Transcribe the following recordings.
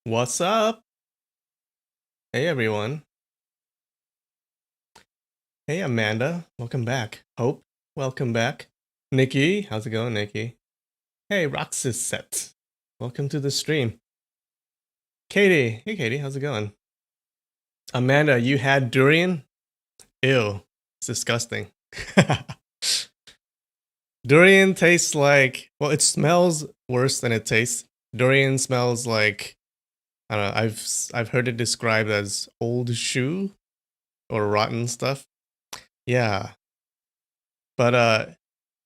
What's up? Hey everyone. Hey Amanda, welcome back. Hope, welcome back. Nikki, how's it going, Nikki? Hey Roxas Set, welcome to the stream. Katie, hey Katie, how's it going? Amanda, you had durian? Ew, it's disgusting. Durian tastes like, well, it smells worse than it tastes. Durian smells like, I don't know, I've heard it described as old shoe or rotten stuff. Yeah, but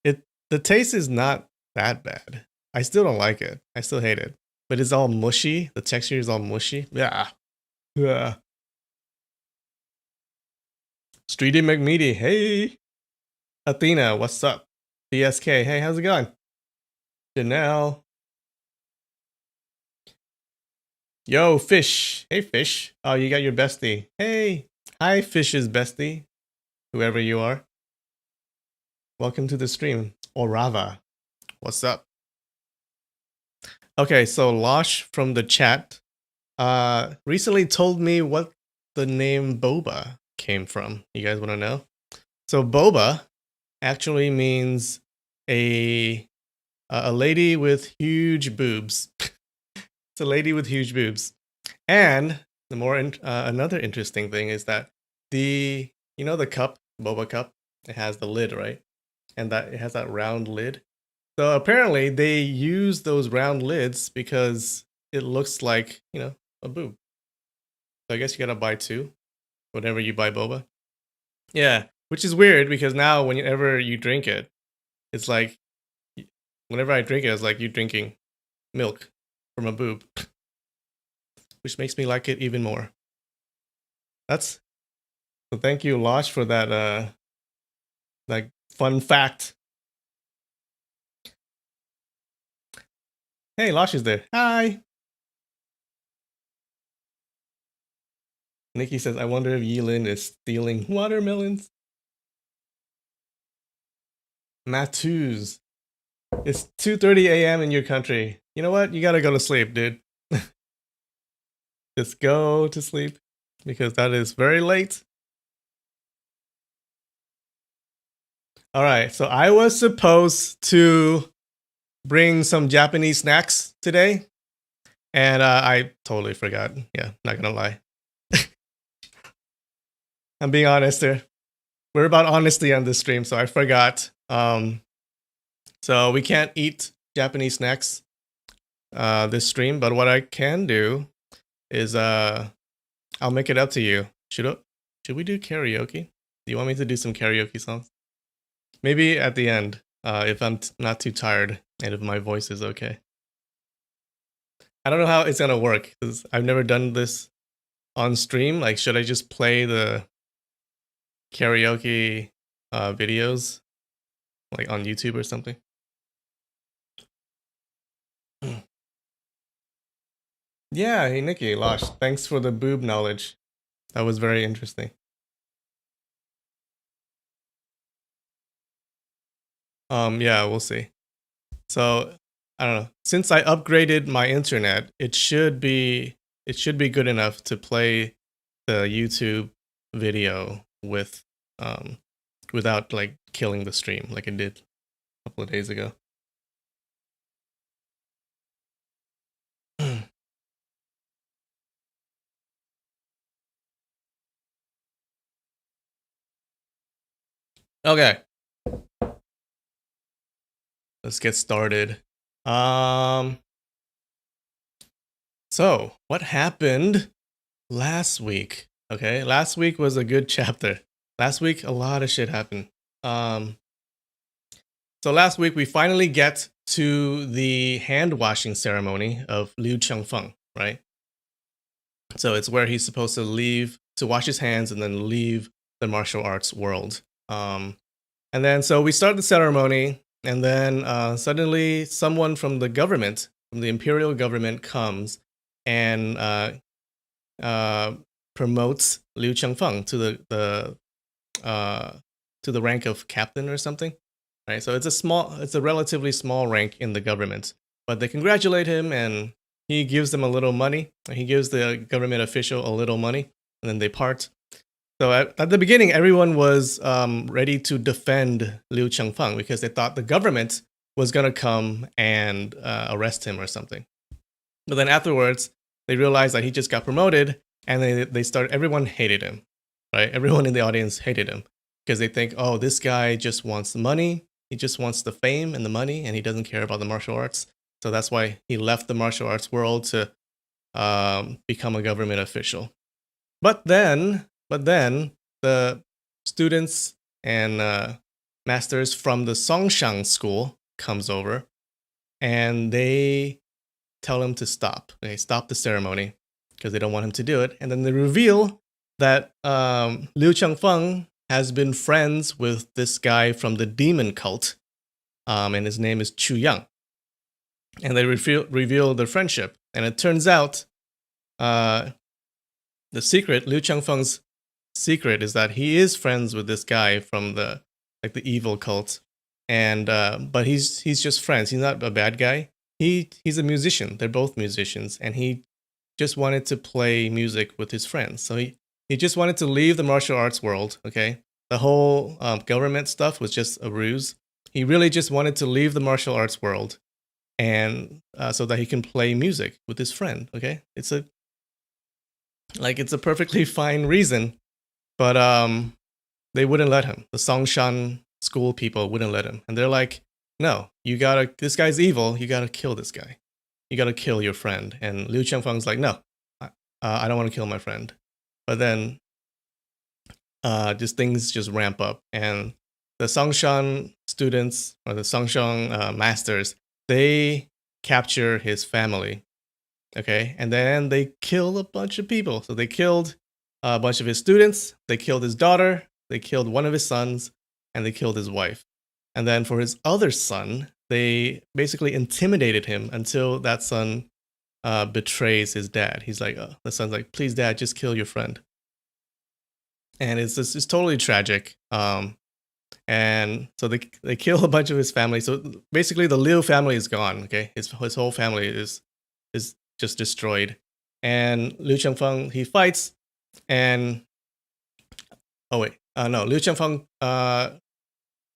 the taste is not that bad. I still don't like it. I still hate it. But it's all mushy. The texture is all mushy. Yeah. Yeah. Streety McMeaty, hey. Athena, what's up? BSK, hey, how's it going? Janelle. Yo, Fish. Hey, Fish. Oh, you got your bestie. Hey. Hi, Fish's bestie. Whoever you are. Welcome to the stream. Orava. What's up? Okay, so Losh from the chat recently told me what the name Boba came from. You guys want to know? So Boba actually means a lady with huge boobs. It's a lady with huge boobs. And the more another interesting thing is that the cup, Boba cup, it has the lid, right? And that it has that round lid. So apparently they use those round lids because it looks like, a boob. So I guess you gotta buy two whenever you buy boba. Yeah, which is weird because now whenever you drink it, it's like whenever I drink it, it's like you drinking milk from a boob, which makes me like it even more. That's so. Thank you, Losh, for that like fun fact. Hey, Losh is there. Hi. Nikki says, I wonder if Yilin is stealing watermelons. Matthews. It's 2:30 a.m. in your country. You know what? You gotta go to sleep, dude. Just go to sleep because that is very late. All right, so I was supposed to bring some Japanese snacks today, and I totally forgot. Yeah, not gonna lie. I'm being honest here. We're about honesty on this stream, so I forgot. So we can't eat Japanese snacks this stream, but what I can do is I'll make it up to you. Should we do karaoke? Do you want me to do some karaoke songs? Maybe at the end, if I'm not too tired and if my voice is okay. I don't know how it's gonna work because I've never done this on stream. Like, should I just play the karaoke videos like on YouTube or something? Yeah, hey Nikki, Losh, thanks for the boob knowledge. That was very interesting. Yeah, we'll see. So I don't know. Since I upgraded my internet, it should be good enough to play the YouTube video with without like killing the stream like it did a couple of days ago. Okay. Let's get started. So what happened last week? Okay, last week was a good chapter. Last week a lot of shit happened. So last week we finally get to the hand washing ceremony of Liu Chengfeng, right? So it's where he's supposed to leave to wash his hands and then leave the martial arts world. And then so we start the ceremony, and then suddenly someone from the government, from the imperial government, comes and promotes Liu Chengfeng to the rank of captain or something. Right, so it's a relatively small rank in the government, but they congratulate him, and he gives them a little money. He gives the government official a little money, and then they part. So at the beginning, everyone was ready to defend Liu Chengfeng because they thought the government was gonna come and arrest him or something. But then afterwards, they realized that he just got promoted, and they started. Everyone hated him, right? Everyone in the audience hated him because they think, oh, this guy just wants the money. He just wants the fame and the money, and he doesn't care about the martial arts. So that's why he left the martial arts world to become a government official. But then the students and masters from the Songshang school comes over, and they tell him to stop. They stop the ceremony because they don't want him to do it. And then they reveal that Liu Chengfeng has been friends with this guy from the demon cult, and his name is Chu Yang. And they reveal their friendship. And it turns out the secret, Liu Chengfeng's secret, is that he is friends with this guy from the evil cult. And but he's just friends. He's not a bad guy. He's a musician. They're both musicians, and he just wanted to play music with his friends. So he just wanted to leave the martial arts world. Okay, the whole government stuff was just a ruse. He really just wanted to leave the martial arts world, and so that he can play music with his friend. Okay, it's a perfectly fine reason, but they wouldn't let him. The Songshan school people wouldn't let him, and they're like, no, this guy's evil, you gotta kill this guy. You gotta kill your friend. And Liu Chengfeng's like, no, I don't want to kill my friend. But then just things just ramp up, and the Songshan students, or the Songshan masters, they capture his family. Okay, and then they kill a bunch of people. So they killed a bunch of his students, they killed his daughter, they killed one of his sons, and they killed his wife. And then for his other son, they basically intimidated him until that son betrays his dad. He's like, the son's like, please, dad, just kill your friend. And it's totally tragic. And so they kill a bunch of his family. So basically, the Liu family is gone. Okay, his whole family is just destroyed. And Liu Chengfeng, he fights, and Liu Chengfeng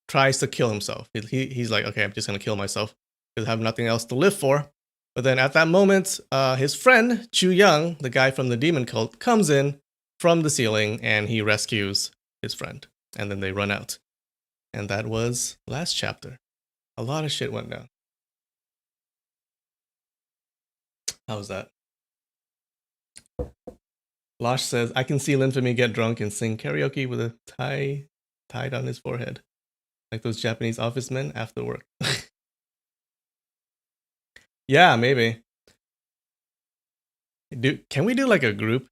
tries to kill himself. He's like, okay, I'm just gonna kill myself because I have nothing else to live for. But then at that moment, his friend Chu Yang, the guy from the demon cult, comes in from the ceiling and he rescues his friend. And then they run out. And that was last chapter. A lot of shit went down. How was that? Losh says, I can see Linfamy get drunk and sing karaoke with a tie tied on his forehead, like those Japanese office men after work. Yeah, maybe. Can we do like a group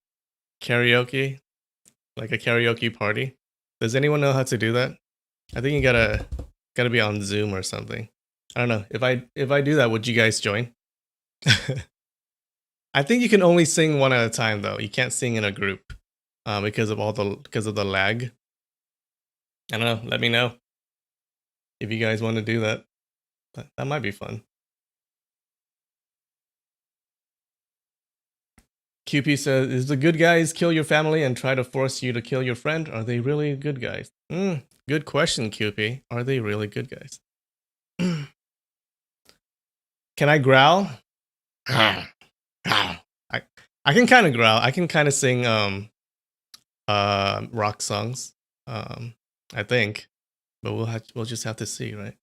karaoke? Like a karaoke party? Does anyone know how to do that? I think you gotta be on Zoom or something. I don't know. If I do that, would you guys join? I think you can only sing one at a time though. You can't sing in a group because of the lag. I don't know. Let me know if you guys want to do that. That might be fun. QP says, is the good guys kill your family and try to force you to kill your friend? Are they really good guys? Good question, QP. Are they really good guys? Can I growl? I can kind of growl. I can kind of sing rock songs. I think. But we'll just have to see, right?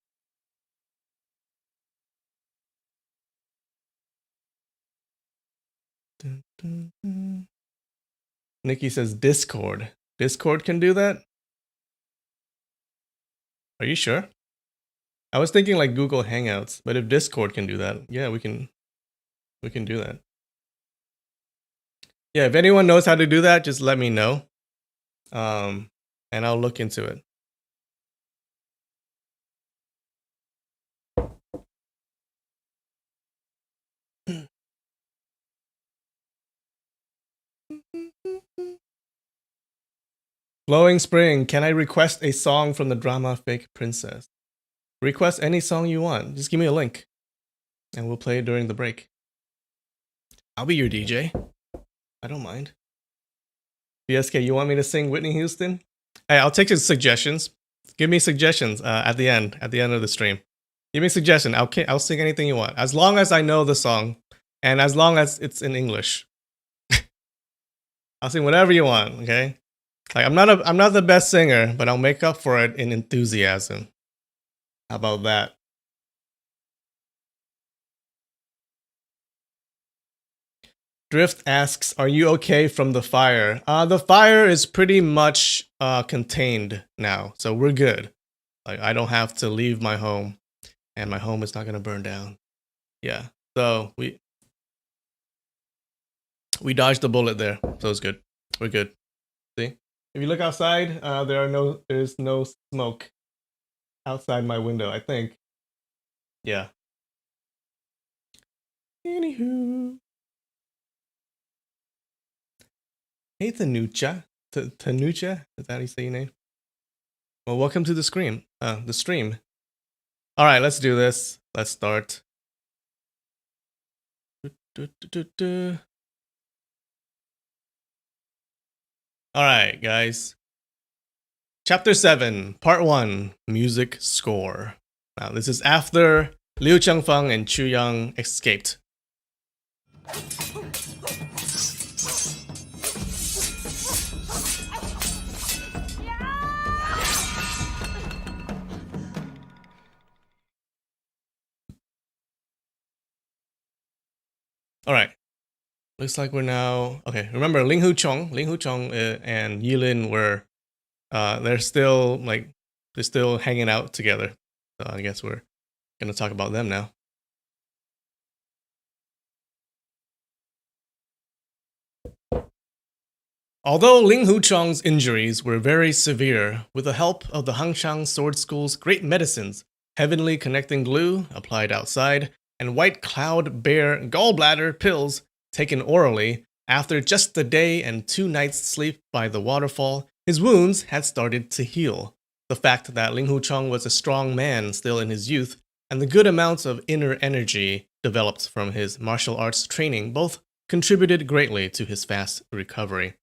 Nikki says Discord. Discord can do that? Are you sure? I was thinking like Google Hangouts, but if Discord can do that, yeah, we can do that. Yeah, if anyone knows how to do that, just let me know. And I'll look into it. Blowing Spring, can I request a song from the drama Fake Princess? Request any song you want. Just give me a link and we'll play it during the break. I'll be your DJ. I don't mind. BSK, you want me to sing Whitney Houston? Hey, I'll take your suggestions. Give me suggestions at the end of the stream. Give me a suggestion. I'll sing anything you want, as long as I know the song, and as long as it's in English. I'll sing whatever you want. Okay. Like I'm not the best singer, but I'll make up for it in enthusiasm. How about that? Drift asks, "Are you okay from the fire?" The fire is pretty much contained now, so we're good. Like I don't have to leave my home, and my home is not gonna burn down. Yeah, so we dodged the bullet there, so it's good. We're good. See, if you look outside, there's no smoke outside my window. I think. Yeah. Anywho. Hey, Tanucha. Tanucha? Is that how you say your name? Well, welcome to the stream. All right, let's do this. Let's start. All right, guys. Chapter 7, Part 1, Music Score. Now, this is after Liu Changfeng and Chu Yang escaped. All right. Looks like we're now okay. Remember, Ling Huchong and Yilin were, they're still hanging out together. So I guess we're gonna talk about them now. Although Ling Huchong's injuries were very severe, with the help of the Hangshang Sword School's great medicines, heavenly connecting glue applied outside, and white cloud bear gallbladder pills taken orally, after just a day and 2 nights' sleep by the waterfall, his wounds had started to heal. The fact that Ling Huchong was a strong man still in his youth, and the good amounts of inner energy developed from his martial arts training both contributed greatly to his fast recovery.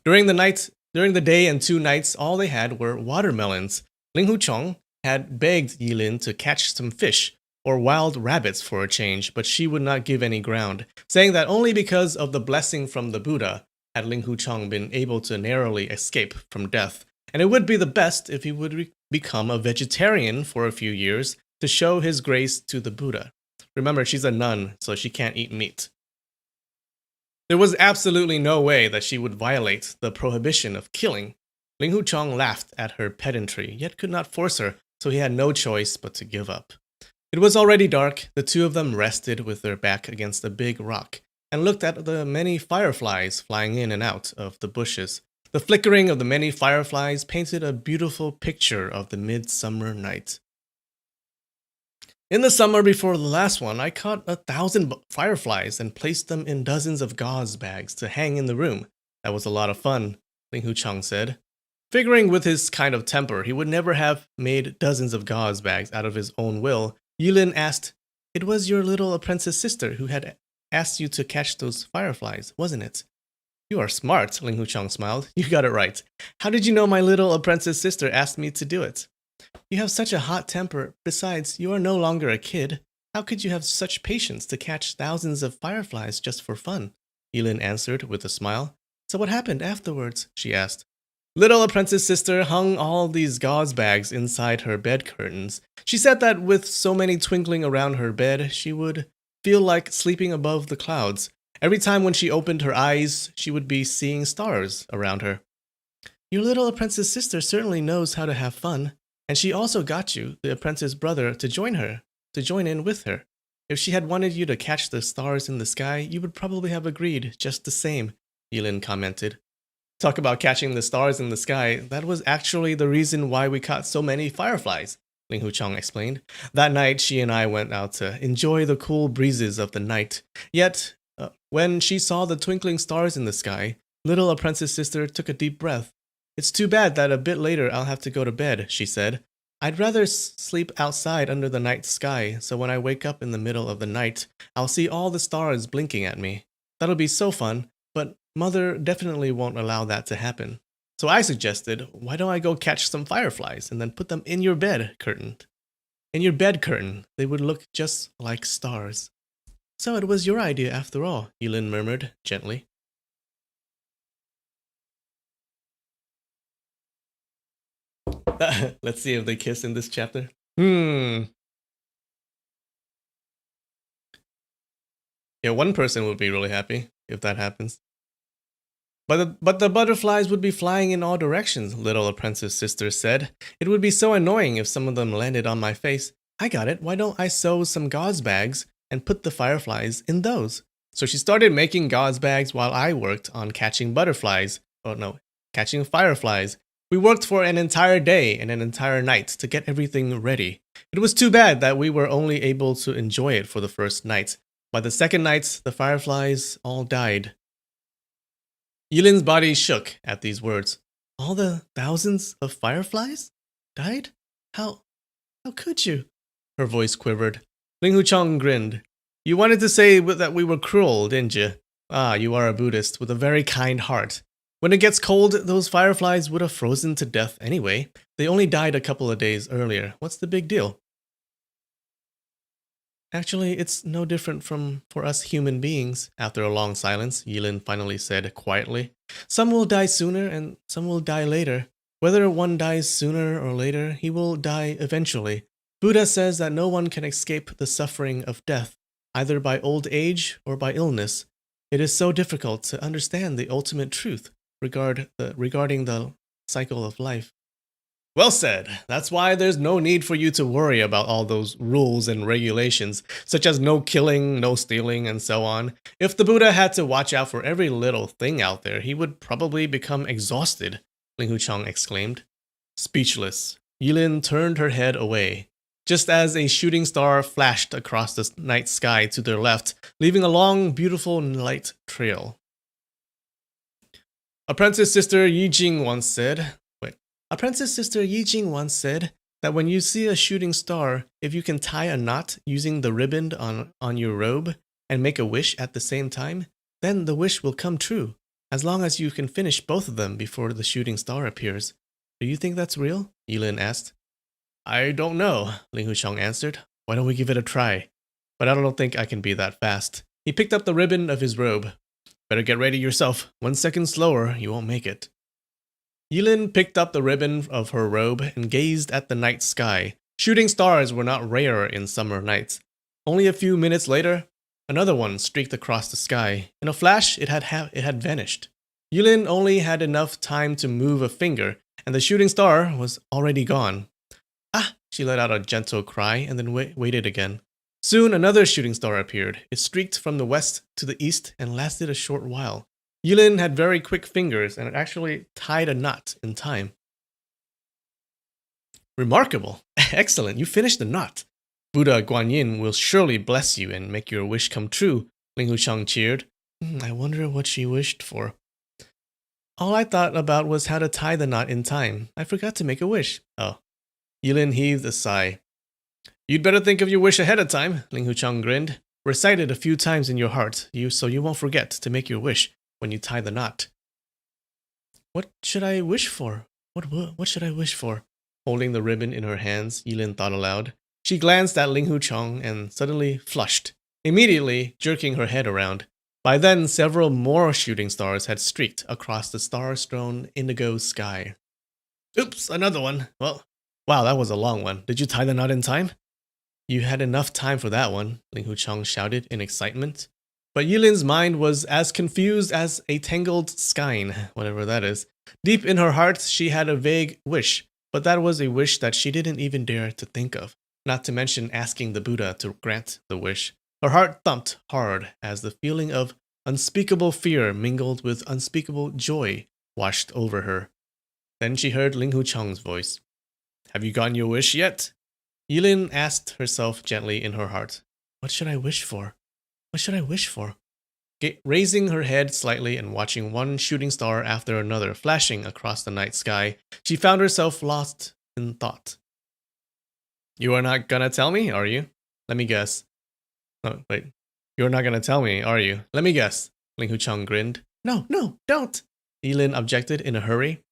During the day and 2 nights, all they had were watermelons. Ling Huchong had begged Yilin to catch some fish or wild rabbits for a change, but she would not give any ground, saying that only because of the blessing from the Buddha had Ling Huchong been able to narrowly escape from death, and it would be the best if he would become a vegetarian for a few years to show his grace to the Buddha. Remember, she's a nun, so she can't eat meat. There was absolutely no way that she would violate the prohibition of killing. Ling Huchong laughed at her pedantry, yet could not force her, so he had no choice but to give up. It was already dark. The two of them rested with their back against a big rock and looked at the many fireflies flying in and out of the bushes. The flickering of the many fireflies painted a beautiful picture of the midsummer night. In the summer before the last one, I caught 1,000 fireflies and placed them in dozens of gauze bags to hang in the room. That was a lot of fun, Ling Huchong said. Figuring with his kind of temper, he would never have made dozens of gauze bags out of his own will, Yilin asked, "It was your little apprentice sister who had asked you to catch those fireflies, wasn't it?" "You are smart," Ling Huchong smiled. "You got it right. How did you know my little apprentice sister asked me to do it?" "You have such a hot temper. Besides, you are no longer a kid. How could you have such patience to catch thousands of fireflies just for fun?" Yilin answered with a smile. "So what happened afterwards?" she asked. Little apprentice sister hung all these gauze bags inside her bed curtains. She said that with so many twinkling around her bed, she would feel like sleeping above the clouds. Every time when she opened her eyes, she would be seeing stars around her. "Your little apprentice sister certainly knows how to have fun. And she also got you, the apprentice brother, to join in with her. If she had wanted you to catch the stars in the sky, you would probably have agreed just the same," Yilin commented. "Talk about catching the stars in the sky, that was actually the reason why we caught so many fireflies," Ling Huchong explained. "That night, she and I went out to enjoy the cool breezes of the night. Yet, when she saw the twinkling stars in the sky, little apprentice sister took a deep breath. 'It's too bad that a bit later I'll have to go to bed,' she said. 'I'd rather sleep outside under the night sky, so when I wake up in the middle of the night, I'll see all the stars blinking at me.' That'll be so fun, but Mother definitely won't allow that to happen. So I suggested, why don't I go catch some fireflies and then put them in your bed curtain? In your bed curtain, they would look just like stars. So it was your idea after all, Yulin murmured gently. Let's see if they kiss in this chapter. Yeah, one person would be really happy if that happens. But the butterflies would be flying in all directions, little apprentice sister said. It would be so annoying if some of them landed on my face. I got it. Why don't I sew some gauze bags and put the fireflies in those? So she started making gauze bags while I worked on catching butterflies. Oh no, catching fireflies. We worked for an entire day and an entire night to get everything ready. It was too bad that we were only able to enjoy it for the first night. By the second night, the fireflies all died. Yulin's body shook at these words. All the thousands of fireflies died? How could you? Her voice quivered. Ling Huchong grinned. You wanted to say that we were cruel, didn't you? Ah, you are a Buddhist with a very kind heart. When it gets cold, those fireflies would have frozen to death anyway. They only died a couple of days earlier. What's the big deal? Actually, it's no different for us human beings. After a long silence, Yilin finally said quietly, some will die sooner and some will die later. Whether one dies sooner or later, he will die eventually. Buddha says that no one can escape the suffering of death, either by old age or by illness. It is so difficult to understand the ultimate truth regarding the cycle of life. Well said. That's why there's no need for you to worry about all those rules and regulations, such as no killing, no stealing, and so on. If the Buddha had to watch out for every little thing out there, he would probably become exhausted, Ling Huchong exclaimed. Speechless, Yilin turned her head away, just as a shooting star flashed across the night sky to their left, leaving a long, beautiful light trail. Apprentice Sister Yi Jing once said, Apprentice Sister Yi Jing once said that when you see a shooting star, if you can tie a knot using the ribbon on your robe and make a wish at the same time, then the wish will come true, as long as you can finish both of them before the shooting star appears. Do you think that's real? Yilin asked. I don't know, Ling Huchong answered. Why don't we give it a try? But I don't think I can be that fast. He picked up the ribbon of his robe. Better get ready yourself. 1 second slower, you won't make it. Yilin picked up the ribbon of her robe and gazed at the night sky. Shooting stars were not rare in summer nights. Only a few minutes later, another one streaked across the sky. In a flash, it had vanished. Yilin only had enough time to move a finger, and the shooting star was already gone. Ah! She let out a gentle cry and then waited again. Soon another shooting star appeared. It streaked from the west to the east and lasted a short while. Yilin had very quick fingers and it actually tied a knot in time. Remarkable. Excellent. You finished the knot. Buddha Guanyin will surely bless you and make your wish come true, Ling Huchong cheered. I wonder what she wished for. All I thought about was how to tie the knot in time. I forgot to make a wish. Oh. Yilin heaved a sigh. You'd better think of your wish ahead of time, Ling Huchong grinned. Recite it a few times in your heart, so you won't forget to make your wish when you tie the knot. What should I wish for? What should I wish for? Holding the ribbon in her hands, Yilin thought aloud. She glanced at Ling Huchong and suddenly flushed, immediately jerking her head around. By then, several more shooting stars had streaked across the star-strewn indigo sky. Oops, another one. Well, wow, that was a long one. Did you tie the knot in time? You had enough time for that one, Ling Huchong shouted in excitement. But Yilin's mind was as confused as a tangled skein, whatever that is. Deep in her heart, she had a vague wish, but that was a wish that she didn't even dare to think of, not to mention asking the Buddha to grant the wish. Her heart thumped hard as the feeling of unspeakable fear mingled with unspeakable joy washed over her. Then she heard Ling Huchong's voice. Have you gotten your wish yet? Yilin asked herself gently in her heart. What should I wish for? What should I wish for? Raising her head slightly and watching one shooting star after another flashing across the night sky, she found herself lost in thought. You are not gonna tell me, are you? Let me guess. Oh, wait. You're not gonna tell me, are you? Let me guess. Ling Huchong grinned. No, no, don't, Yilin objected in a hurry.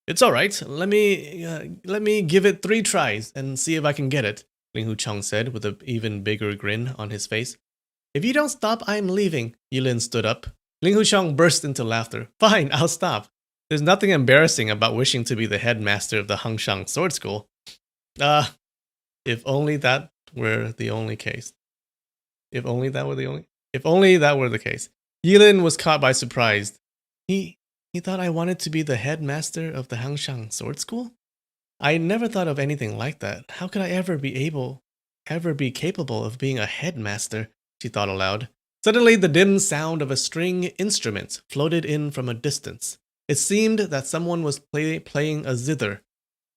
It's all right. Let me give it 3 tries and see if I can get it, Ling Huchong said with an even bigger grin on his face. If you don't stop, I'm leaving. Yilin stood up. Ling Huchong burst into laughter. Fine, I'll stop. There's nothing embarrassing about wishing to be the headmaster of the Hangshang Sword School. If only that were the only case. If only that were the case. Yilin was caught by surprise. He thought I wanted to be the headmaster of the Hangshang Sword School? I never thought of anything like that. How could I ever be capable of being a headmaster? She thought aloud. Suddenly, the dim sound of a string instrument floated in from a distance. It seemed that someone was playing a zither.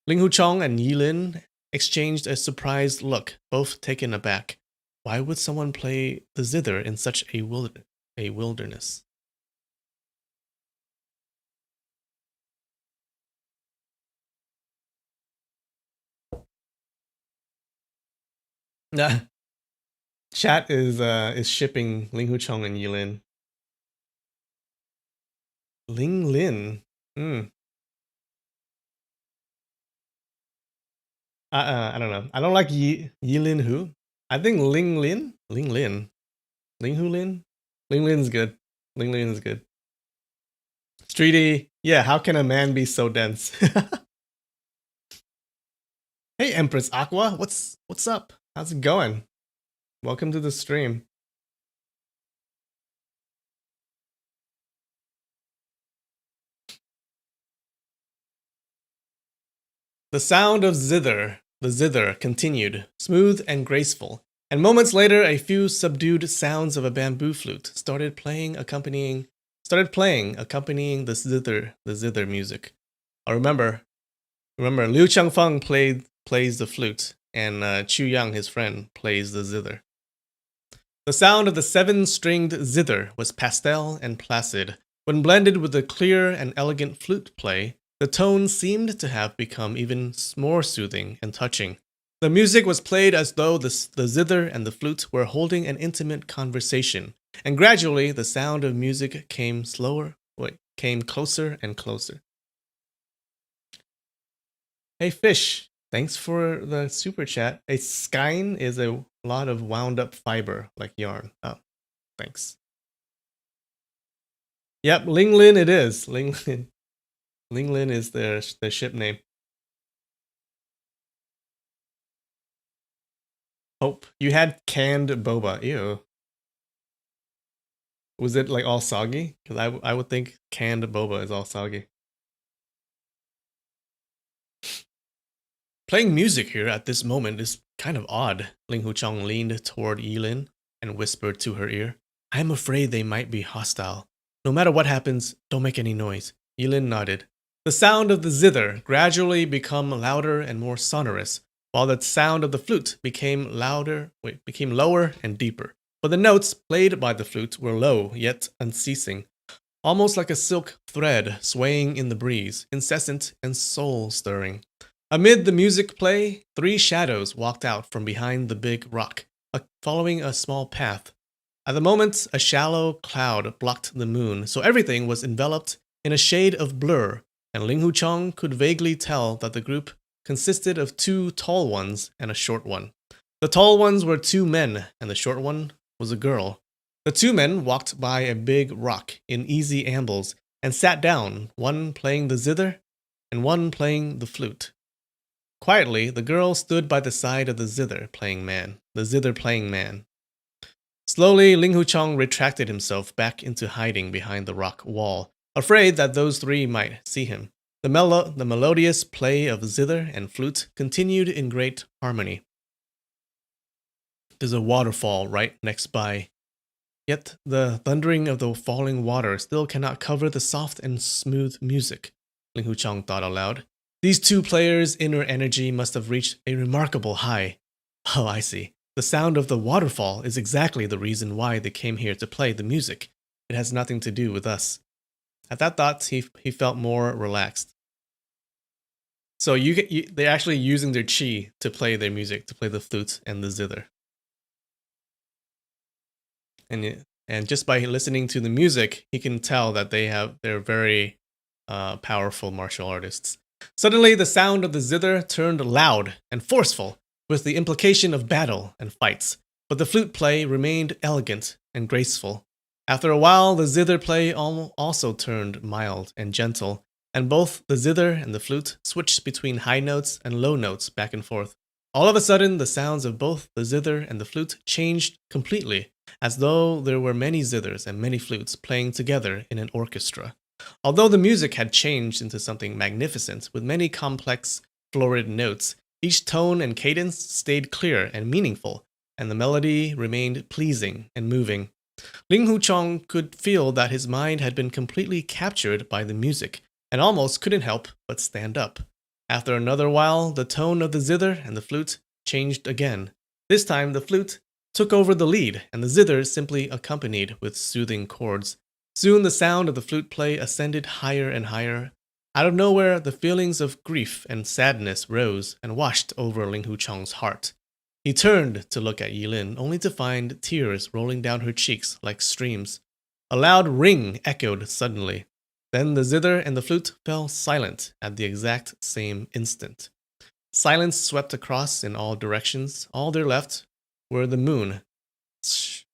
Ling Huchong and Yilin exchanged a surprised look, both taken aback. Why would someone play the zither in such a wilderness? Nah. Chat is shipping Ling Huchong and Yilin. Ling Lin. I don't know. I don't like Yilin who. I think Ling Lin. Ling Hu Lin. Ling Lin's good. Ling Lin is good. Streety. Yeah. How can a man be so dense? Hey, Empress Aqua. What's up? How's it going? Welcome to the stream. The sound of the zither continued, smooth and graceful, and moments later a few subdued sounds of a bamboo flute started playing accompanying the zither music. I remember Liu Changfeng plays the flute, and Chu Yang, his friend, plays the zither. The sound of the 7-stringed zither was pastel and placid. When blended with the clear and elegant flute play, the tone seemed to have become even more soothing and touching. The music was played as though the zither and the flute were holding an intimate conversation, and gradually the sound of music came closer and closer. Hey Fish, thanks for the super chat. A skein is a lot of wound up fiber like yarn. Oh, thanks. Yep, Ling Lin it is. Ling Lin is their ship name. Hope. You had canned boba. Ew. Was it like all soggy? Because I would think canned boba is all soggy. Playing music here at this moment is kind of odd. Ling Huchong leaned toward Yilin and whispered to her ear. I'm afraid they might be hostile. No matter what happens, don't make any noise. Yilin nodded. The sound of the zither gradually became louder and more sonorous, while the sound of the flute became lower and deeper. But the notes played by the flute were low yet unceasing, almost like a silk thread swaying in the breeze, incessant and soul-stirring. Amid the music play, 3 shadows walked out from behind the big rock, following a small path. At the moment, a shallow cloud blocked the moon, so everything was enveloped in a shade of blur, and Ling Huchong could vaguely tell that the group consisted of 2 tall ones and a short one. The tall ones were 2 men, and the short one was a girl. The 2 men walked by a big rock in easy ambles and sat down, one playing the zither and one playing the flute. Quietly, the girl stood by the side of the zither playing man. Slowly, Ling Huchong retracted himself back into hiding behind the rock wall, afraid that those 3 might see him. The melodious play of zither and flute continued in great harmony. There's a waterfall right next by. Yet the thundering of the falling water still cannot cover the soft and smooth music, Ling Huchong thought aloud. These 2 players' inner energy must have reached a remarkable high. Oh, I see. The sound of the waterfall is exactly the reason why they came here to play the music. It has nothing to do with us. At that thought, he felt more relaxed. So they're actually using their chi to play their music, to play the flute and the zither. And And just by listening to the music, he can tell that they're very powerful martial artists. Suddenly, the sound of the zither turned loud and forceful, with the implication of battle and fights. But the flute play remained elegant and graceful. After a while, the zither play also turned mild and gentle, and both the zither and the flute switched between high notes and low notes back and forth. All of a sudden, the sounds of both the zither and the flute changed completely, as though there were many zithers and many flutes playing together in an orchestra. Although the music had changed into something magnificent with many complex, florid notes, each tone and cadence stayed clear and meaningful, and the melody remained pleasing and moving. Ling Huchong could feel that his mind had been completely captured by the music, and almost couldn't help but stand up. After another while, the tone of the zither and the flute changed again. This time, the flute took over the lead, and the zither simply accompanied with soothing chords. Soon the sound of the flute play ascended higher and higher. Out of nowhere, the feelings of grief and sadness rose and washed over Ling Huchong's heart. He turned to look at Yilin, only to find tears rolling down her cheeks like streams. A loud ring echoed suddenly. Then the zither and the flute fell silent at the exact same instant. Silence swept across in all directions. All there left were the moon,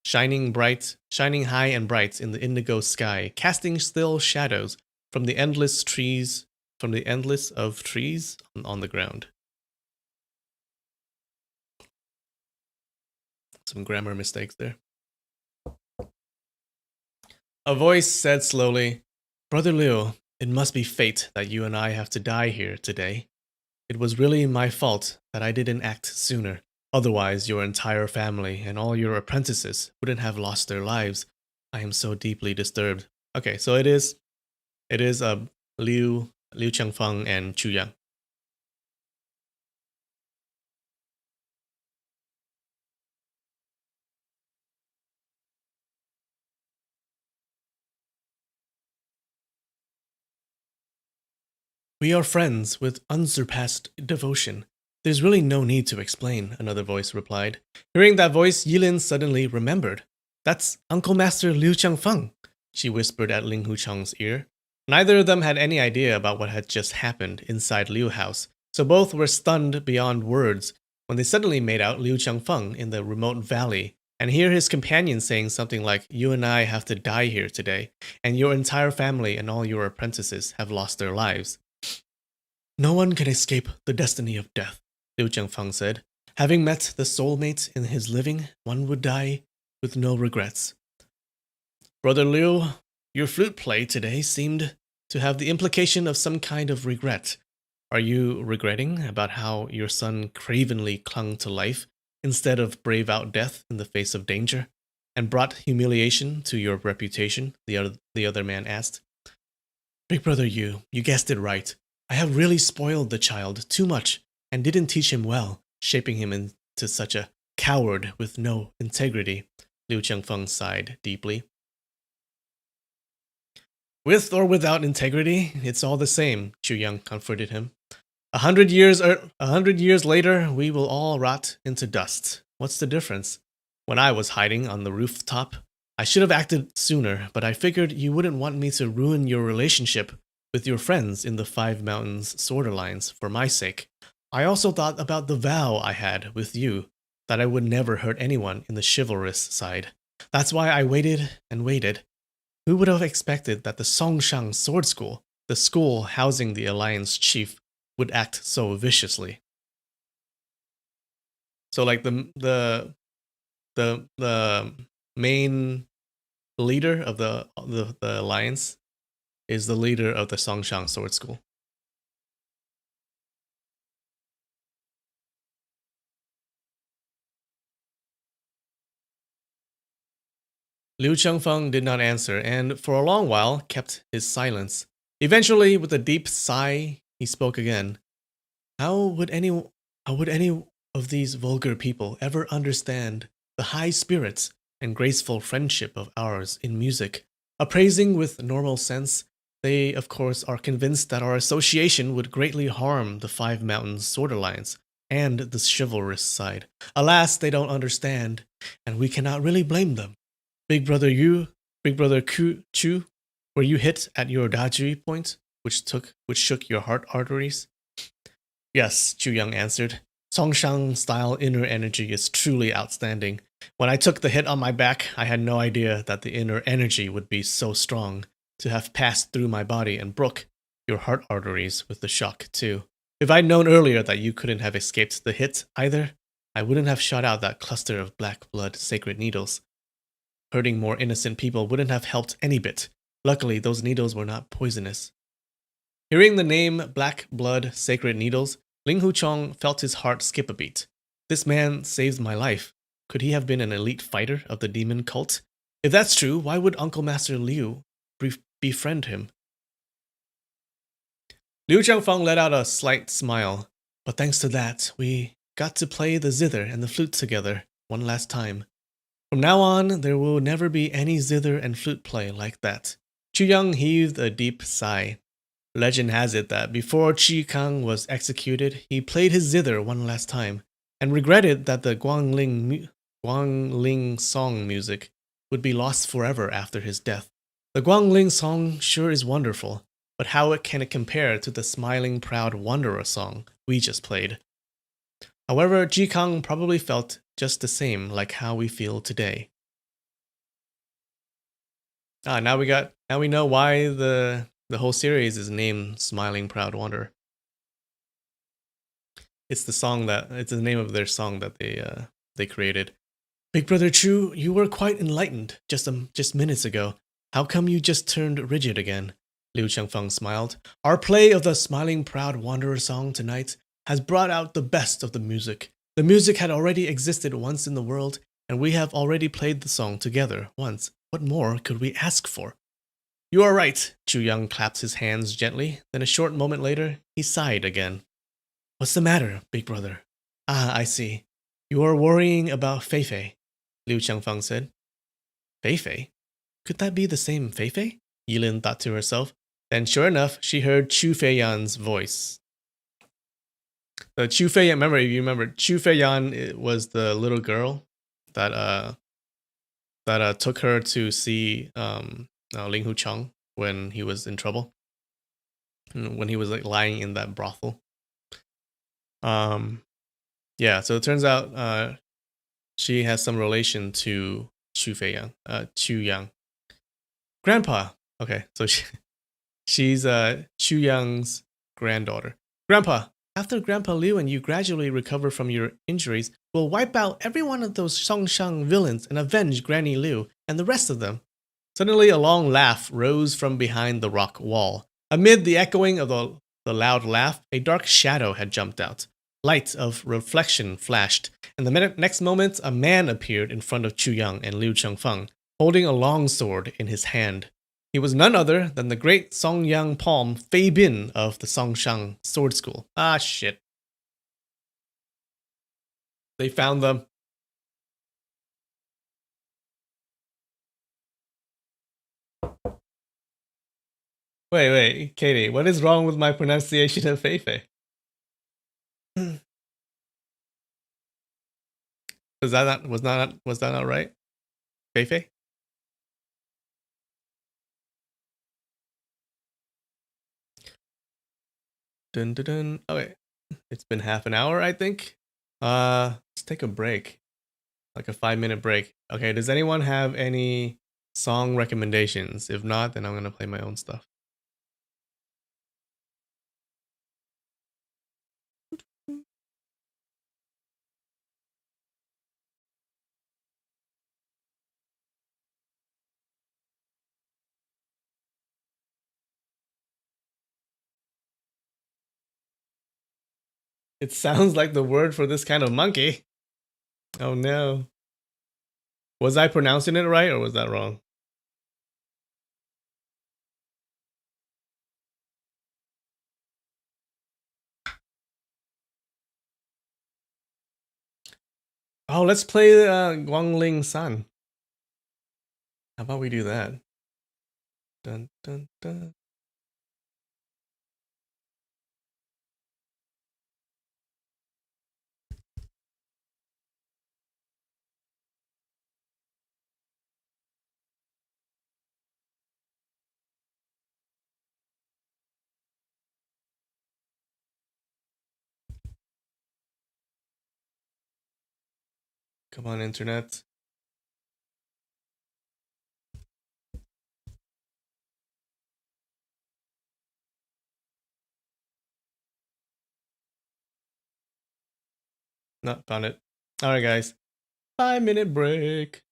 shining high and bright in the indigo sky, casting still shadows from the endless of trees on the ground. Some grammar mistakes there. A voice said slowly, "Brother Liu, it must be fate that you and I have to die here today. It was really my fault that I didn't act sooner. Otherwise, your entire family and all your apprentices wouldn't have lost their lives. I am so deeply disturbed." Okay, so it is Liu Changfeng and Chu Yang. "We are friends with unsurpassed devotion. There's really no need to explain," another voice replied. Hearing that voice, Yilin suddenly remembered. "That's Uncle Master Liu Changfeng," she whispered at Ling Huchong's ear. Neither of them had any idea about what had just happened inside Liu House, so both were stunned beyond words when they suddenly made out Liu Changfeng in the remote valley and hear his companion saying something like, "You and I have to die here today, and your entire family and all your apprentices have lost their lives." "No one can escape the destiny of death," Liu Changfeng said. "Having met the soulmate in his living, one would die with no regrets." "Brother Liu, your flute play today seemed to have the implication of some kind of regret. Are you regretting about how your son cravenly clung to life instead of brave out death in the face of danger, and brought humiliation to your reputation?" the other man asked. "Big brother you guessed it right. I have really spoiled the child too much and didn't teach him well, shaping him into such a coward with no integrity," Liu Changfeng sighed deeply. "With or without integrity, it's all the same," Chu Yang comforted him. 100 years later, we will all rot into dust. What's the difference? When I was hiding on the rooftop, I should have acted sooner, but I figured you wouldn't want me to ruin your relationship with your friends in the Five Mountains Sword Alliance for my sake. I also thought about the vow I had with you, that I would never hurt anyone in the chivalrous side. That's why I waited and waited. Who would have expected that the Songshang Sword School, the school housing the Alliance chief, would act so viciously? So like the main leader of the Alliance is the leader of the Songshang Sword School. Liu Chengfeng did not answer, and for a long while kept his silence. Eventually, with a deep sigh, he spoke again. How would any of these vulgar people ever understand the high spirits and graceful friendship of ours in music? Appraising with normal sense, they, of course, are convinced that our association would greatly harm the Five Mountains Sword Alliance and the chivalrous side. Alas, they don't understand, and we cannot really blame them. Big Brother Yu, Big Brother Chu, were you hit at your Dajui point, which shook your heart arteries? Yes, Chu Young answered. Songshan style inner energy is truly outstanding. When I took the hit on my back, I had no idea that the inner energy would be so strong to have passed through my body and broke your heart arteries with the shock, too. If I'd known earlier that you couldn't have escaped the hit either, I wouldn't have shot out that cluster of black blood sacred needles. Hurting more innocent people wouldn't have helped any bit. Luckily, those needles were not poisonous. Hearing the name Black Blood Sacred Needles, Ling Huchong felt his heart skip a beat. This man saved my life. Could he have been an elite fighter of the demon cult? If that's true, why would Uncle Master Liu befriend him? Liu Changfeng let out a slight smile. But thanks to that, we got to play the zither and the flute together one last time. From now on, there will never be any zither and flute play like that. Chu Yang heaved a deep sigh. Legend has it that before Qi Kang was executed, he played his zither one last time, and regretted that the Guangling song music would be lost forever after his death. The Guangling song sure is wonderful, but how can it compare to the Smiling Proud Wanderer song we just played? However, Ji Kang probably felt just the same like how we feel today. Now we know why the whole series is named Smiling Proud Wanderer. It's the name of their song that they created. Big Brother Chu, you were quite enlightened just minutes ago. How come you just turned rigid again? Liu Changfeng smiled. Our play of the Smiling Proud Wanderer song tonight has brought out the best of the music. The music had already existed once in the world, and we have already played the song together once. What more could we ask for? You are right. Chu Yang clapped his hands gently. Then a short moment later, he sighed again. What's the matter, big brother? Ah, I see. You are worrying about Feifei, Liu Changfeng said. Feifei? Could that be the same Feifei? Yilin thought to herself. Then, sure enough, she heard Chu Feiyan's voice. The Chu Feiyan, remember, Chu Feiyan was the little girl that took her to see Ling Huchong when he was in trouble, when he was like lying in that brothel. Yeah, so it turns out she has some relation to Chu Yang. Grandpa. Okay, so she's Chu Yang's granddaughter. Grandpa, after Grandpa Liu and you gradually recover from your injuries, we'll wipe out every one of those Songshang villains and avenge Granny Liu and the rest of them. Suddenly, a long laugh rose from behind the rock wall. Amid the echoing of the loud laugh, a dark shadow had jumped out. Light of reflection flashed, and the next moment, a man appeared in front of Chu Yang and Liu Chengfeng, holding a long sword in his hand. He was none other than the great Songyang Palm Fei Bin of the Songshang Sword School. Ah, shit. They found them. Wait, Katie, what is wrong with my pronunciation of Fei Fei? Was that not right? Fei Fei? Dun dun dun. Oh wait. It's been half an hour, I think. Let's take a break. Like a 5-minute break. Okay, does anyone have any song recommendations? If not, then I'm gonna play my own stuff. It sounds like the word for this kind of monkey. Oh no. Was I pronouncing it right or was that wrong? Oh, let's play Guangling San. How about we do that? Dun dun dun. Come on, internet. No, found it. Alright, guys. 5-minute break.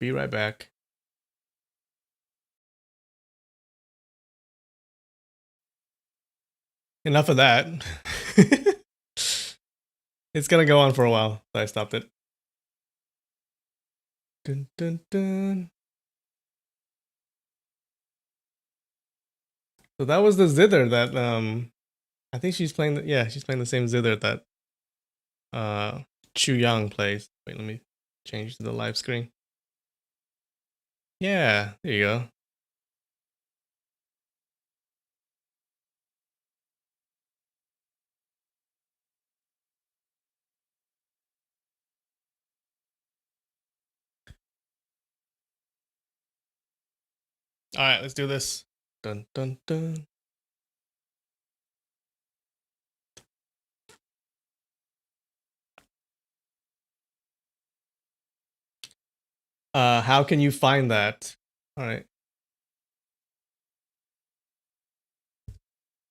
Be right back. Enough of that. It's gonna go on for a while, so I stopped it. Dun, dun, dun. So that was the zither that I think she's playing she's playing the same zither that Chu Yang plays. Wait, let me change to the live screen. Yeah, there you go. Alright, let's do this. Dun dun dun. How can you find that? Alright.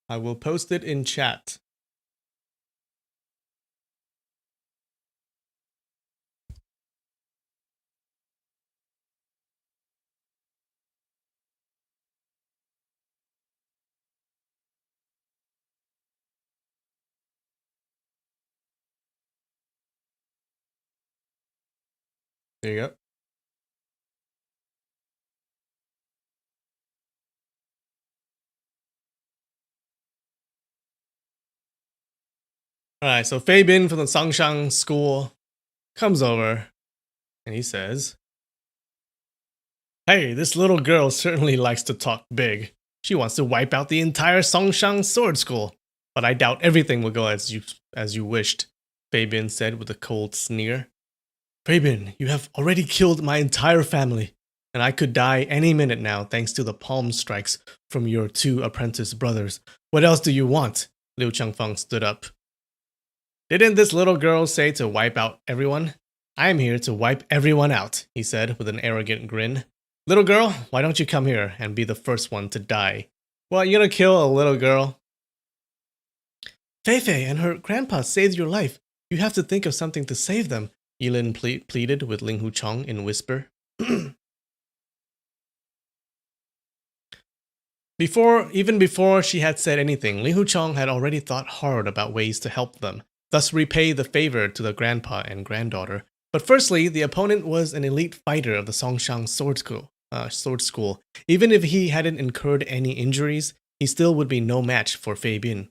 I will post it in chat. There you go. Alright, so Fei Bin from the Songshang school comes over and he says, "Hey, this little girl certainly likes to talk big. She wants to wipe out the entire Songshang sword school. But I doubt everything will go as you wished," Fei Bin said with a cold sneer. "Fei Bin, you have already killed my entire family, and I could die any minute now thanks to the palm strikes from your 2 apprentice brothers. What else do you want?" Liu Changfeng stood up. "Didn't this little girl say to wipe out everyone? I'm here to wipe everyone out," he said with an arrogant grin. "Little girl, why don't you come here and be the first one to die?" "What, you gonna kill a little girl?" "Fei Fei and her grandpa saved your life. You have to think of something to save them," Yilin pleaded with Ling Huchong in whisper. Even before she had said anything, Ling Huchong had already thought hard about ways to help them, thus repay the favor to the grandpa and granddaughter. But firstly, the opponent was an elite fighter of the Songshang sword school. Even if he hadn't incurred any injuries, he still would be no match for Fei Bin.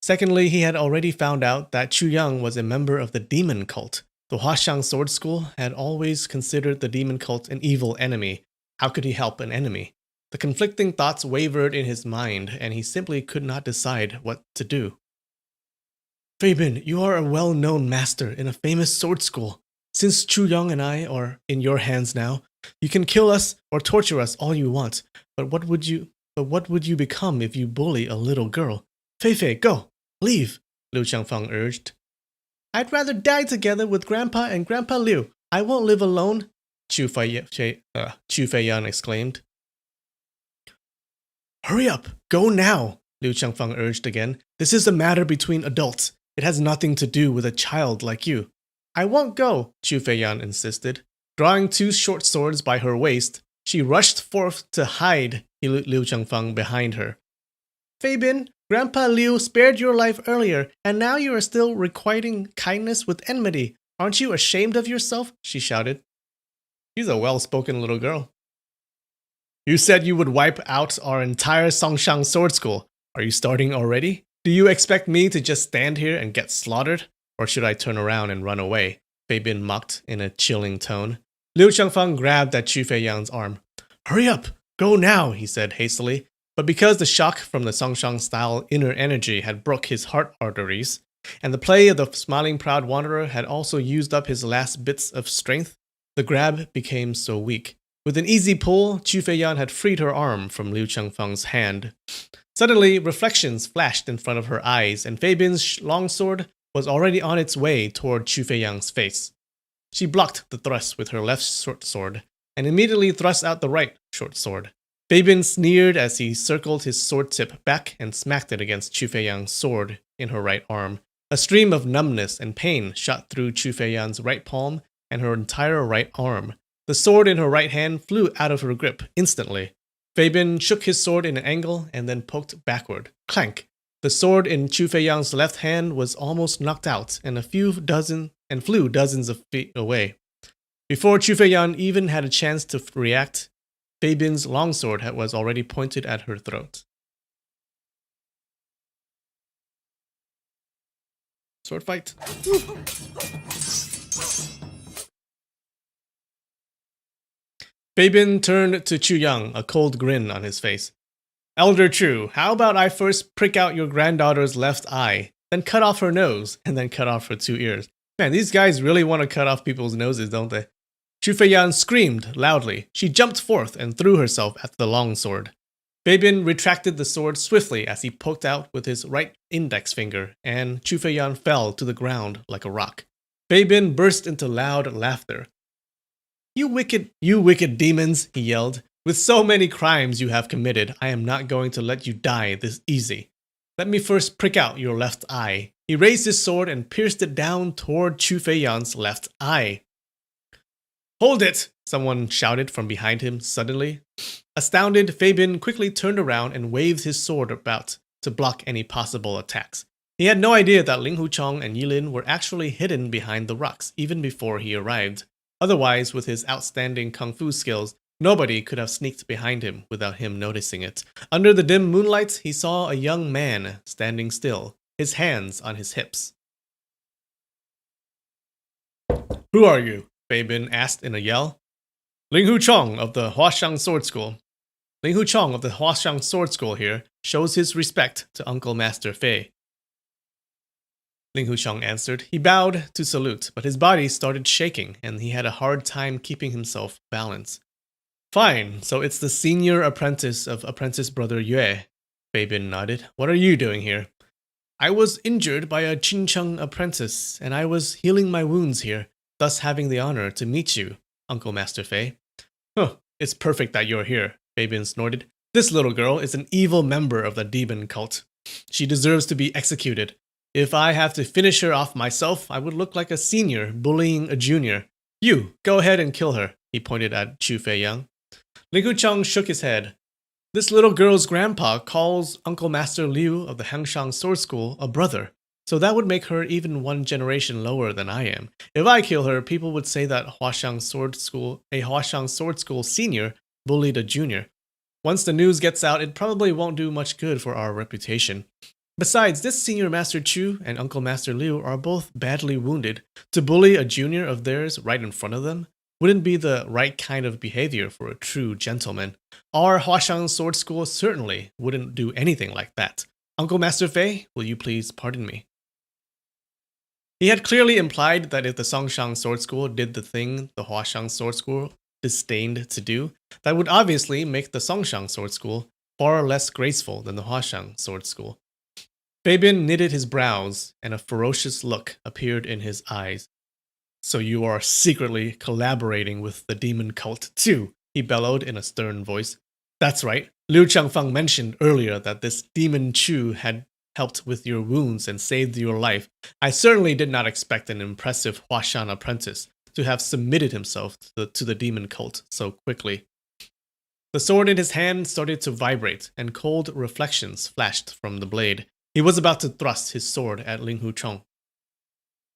Secondly, he had already found out that Chu Yang was a member of the demon cult. The Huashang sword school had always considered the demon cult an evil enemy. How could he help an enemy? The conflicting thoughts wavered in his mind, and he simply could not decide what to do. "Fei Bin, you are a well-known master in a famous sword school. Since Chu Yang and I are in your hands now, you can kill us or torture us all you want. But what would you become if you bully a little girl? Fei Fei, go, leave," Liu Changfeng urged. "I'd rather die together with Grandpa and Grandpa Liu. I won't live alone," Chu Feiyan exclaimed. "Hurry up, go now," Liu Changfeng urged again. "This is a matter between adults. It has nothing to do with a child like you." "I won't go," Chu Feiyan insisted. Drawing 2 short swords by her waist, she rushed forth to hide Liu Changfeng behind her. "Fei Bin, Grandpa Liu spared your life earlier, and now you are still requiting kindness with enmity. Aren't you ashamed of yourself?" she shouted. She's a well-spoken little girl. "You said you would wipe out our entire Songshang sword school. Are you starting already? Do you expect me to just stand here and get slaughtered? Or should I turn around and run away?" Fei Bin mocked in a chilling tone. Liu Changfeng grabbed at Chu Feiyan's arm. "Hurry up! Go now!" he said hastily. But because the shock from the Songshang-style inner energy had broke his heart arteries, and the play of the smiling proud wanderer had also used up his last bits of strength, the grab became so weak. With an easy pull, Chu Feiyan had freed her arm from Liu Changfeng's hand. Suddenly, reflections flashed in front of her eyes, and Fei Bin's longsword was already on its way toward Chu Feiyang's face. She blocked the thrust with her left short sword, and immediately thrust out the right short sword. Beibin sneered as he circled his sword tip back and smacked it against Chu Feiyang's sword in her right arm. A stream of numbness and pain shot through Chu Feiyang's right palm and her entire right arm. The sword in her right hand flew out of her grip instantly. Beibin shook his sword in an angle and then poked backward. Clank! The sword in Chu Feiyang's left hand was almost knocked out and flew dozens of feet away. Before Chu Feiyang even had a chance to react, Beibin's longsword was already pointed at her throat. Sword fight. Beibin turned to Chu Yang, a cold grin on his face. Elder Chu, how about I first prick out your granddaughter's left eye, then cut off her nose, and then cut off her 2 ears? Man, these guys really want to cut off people's noses, don't they? Chu Feiyang screamed loudly. She jumped forth and threw herself at the longsword. Beibin retracted the sword swiftly as he poked out with his right index finger, and Chu Feiyang fell to the ground like a rock. Beibin burst into loud laughter. You wicked demons, he yelled. With so many crimes you have committed, I am not going to let you die this easy. Let me first prick out your left eye. He raised his sword and pierced it down toward Chu Feiyang's left eye. Hold it! Someone shouted from behind him suddenly. Astounded, Beibin quickly turned around and waved his sword about to block any possible attacks. He had no idea that Ling Huchong and Yilin were actually hidden behind the rocks even before he arrived. Otherwise, with his outstanding kung fu skills, nobody could have sneaked behind him without him noticing it. Under the dim moonlight, he saw a young man standing still, his hands on his hips. Who are you? Beibin asked in a yell. Ling Huchong of the Huashang Sword School. Ling Huchong of the Huashang Sword School here shows his respect to Uncle Master Fei. Ling Huchong answered. He bowed to salute, but his body started shaking and he had a hard time keeping himself balanced. Fine, so it's the senior apprentice of apprentice brother Yue. Beibin nodded. What are you doing here? I was injured by a Qincheng apprentice, and I was healing my wounds here, thus having the honor to meet you, Uncle Master Fei. Huh, it's perfect that you're here, Beibin snorted. This little girl is an evil member of the demon cult. She deserves to be executed. If I have to finish her off myself, I would look like a senior bullying a junior. You, go ahead and kill her, he pointed at Chu Feiyang. Ling Huchong shook his head. This little girl's grandpa calls Uncle Master Liu of the Hangshang Sword School a brother, so that would make her even one generation lower than I am. If I kill her, people would say that a Huashang Sword School senior bullied a junior. Once the news gets out, it probably won't do much good for our reputation. Besides, this Senior Master Chu and Uncle Master Liu are both badly wounded. To bully a junior of theirs right in front of them wouldn't be the right kind of behavior for a true gentleman. Our Huashang Sword School certainly wouldn't do anything like that. Uncle Master Fei, will you please pardon me? He had clearly implied that if the Songshang Sword School did the thing the Huashang Sword School disdained to do, that would obviously make the Songshang Sword School far less graceful than the Huashang Sword School. Beibin knitted his brows, and a ferocious look appeared in his eyes. So you are secretly collaborating with the demon cult too, he bellowed in a stern voice. That's right. Liu Changfeng mentioned earlier that this demon Chu had helped with your wounds and saved your life. I certainly did not expect an impressive Huashan apprentice to have submitted himself to the demon cult so quickly. The sword in his hand started to vibrate, and cold reflections flashed from the blade. He was about to thrust his sword at Ling Huchong.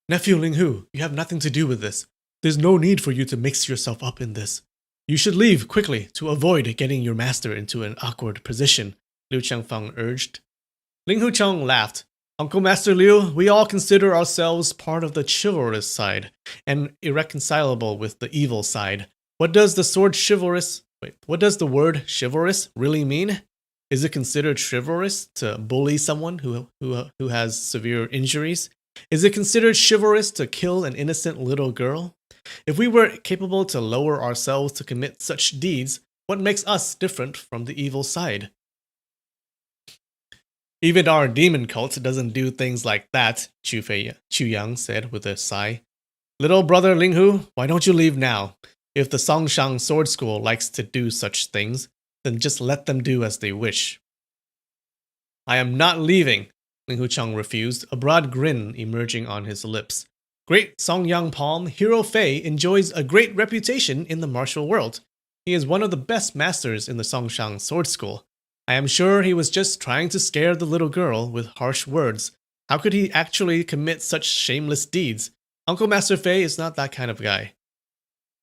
Nephew Ling Hu, you have nothing to do with this. There's no need for you to mix yourself up in this. You should leave quickly to avoid getting your master into an awkward position, Liu Changfeng urged. Ling Huchong laughed. Uncle Master Liu, we all consider ourselves part of the chivalrous side, and irreconcilable with the evil side. What does the word chivalrous really mean? Is it considered chivalrous to bully someone who has severe injuries? Is it considered chivalrous to kill an innocent little girl? If we were capable to lower ourselves to commit such deeds, what makes us different from the evil side? Even our demon cult doesn't do things like that, Chu Yang said with a sigh. Little brother Linghu, why don't you leave now? If the Songshang Sword School likes to do such things, then just let them do as they wish. I am not leaving, Ling Hucheng refused, a broad grin emerging on his lips. Great Songyang Palm, Hero Fei enjoys a great reputation in the martial world. He is one of the best masters in the Songshang Sword School. I am sure he was just trying to scare the little girl with harsh words. How could he actually commit such shameless deeds? Uncle Master Fei is not that kind of guy.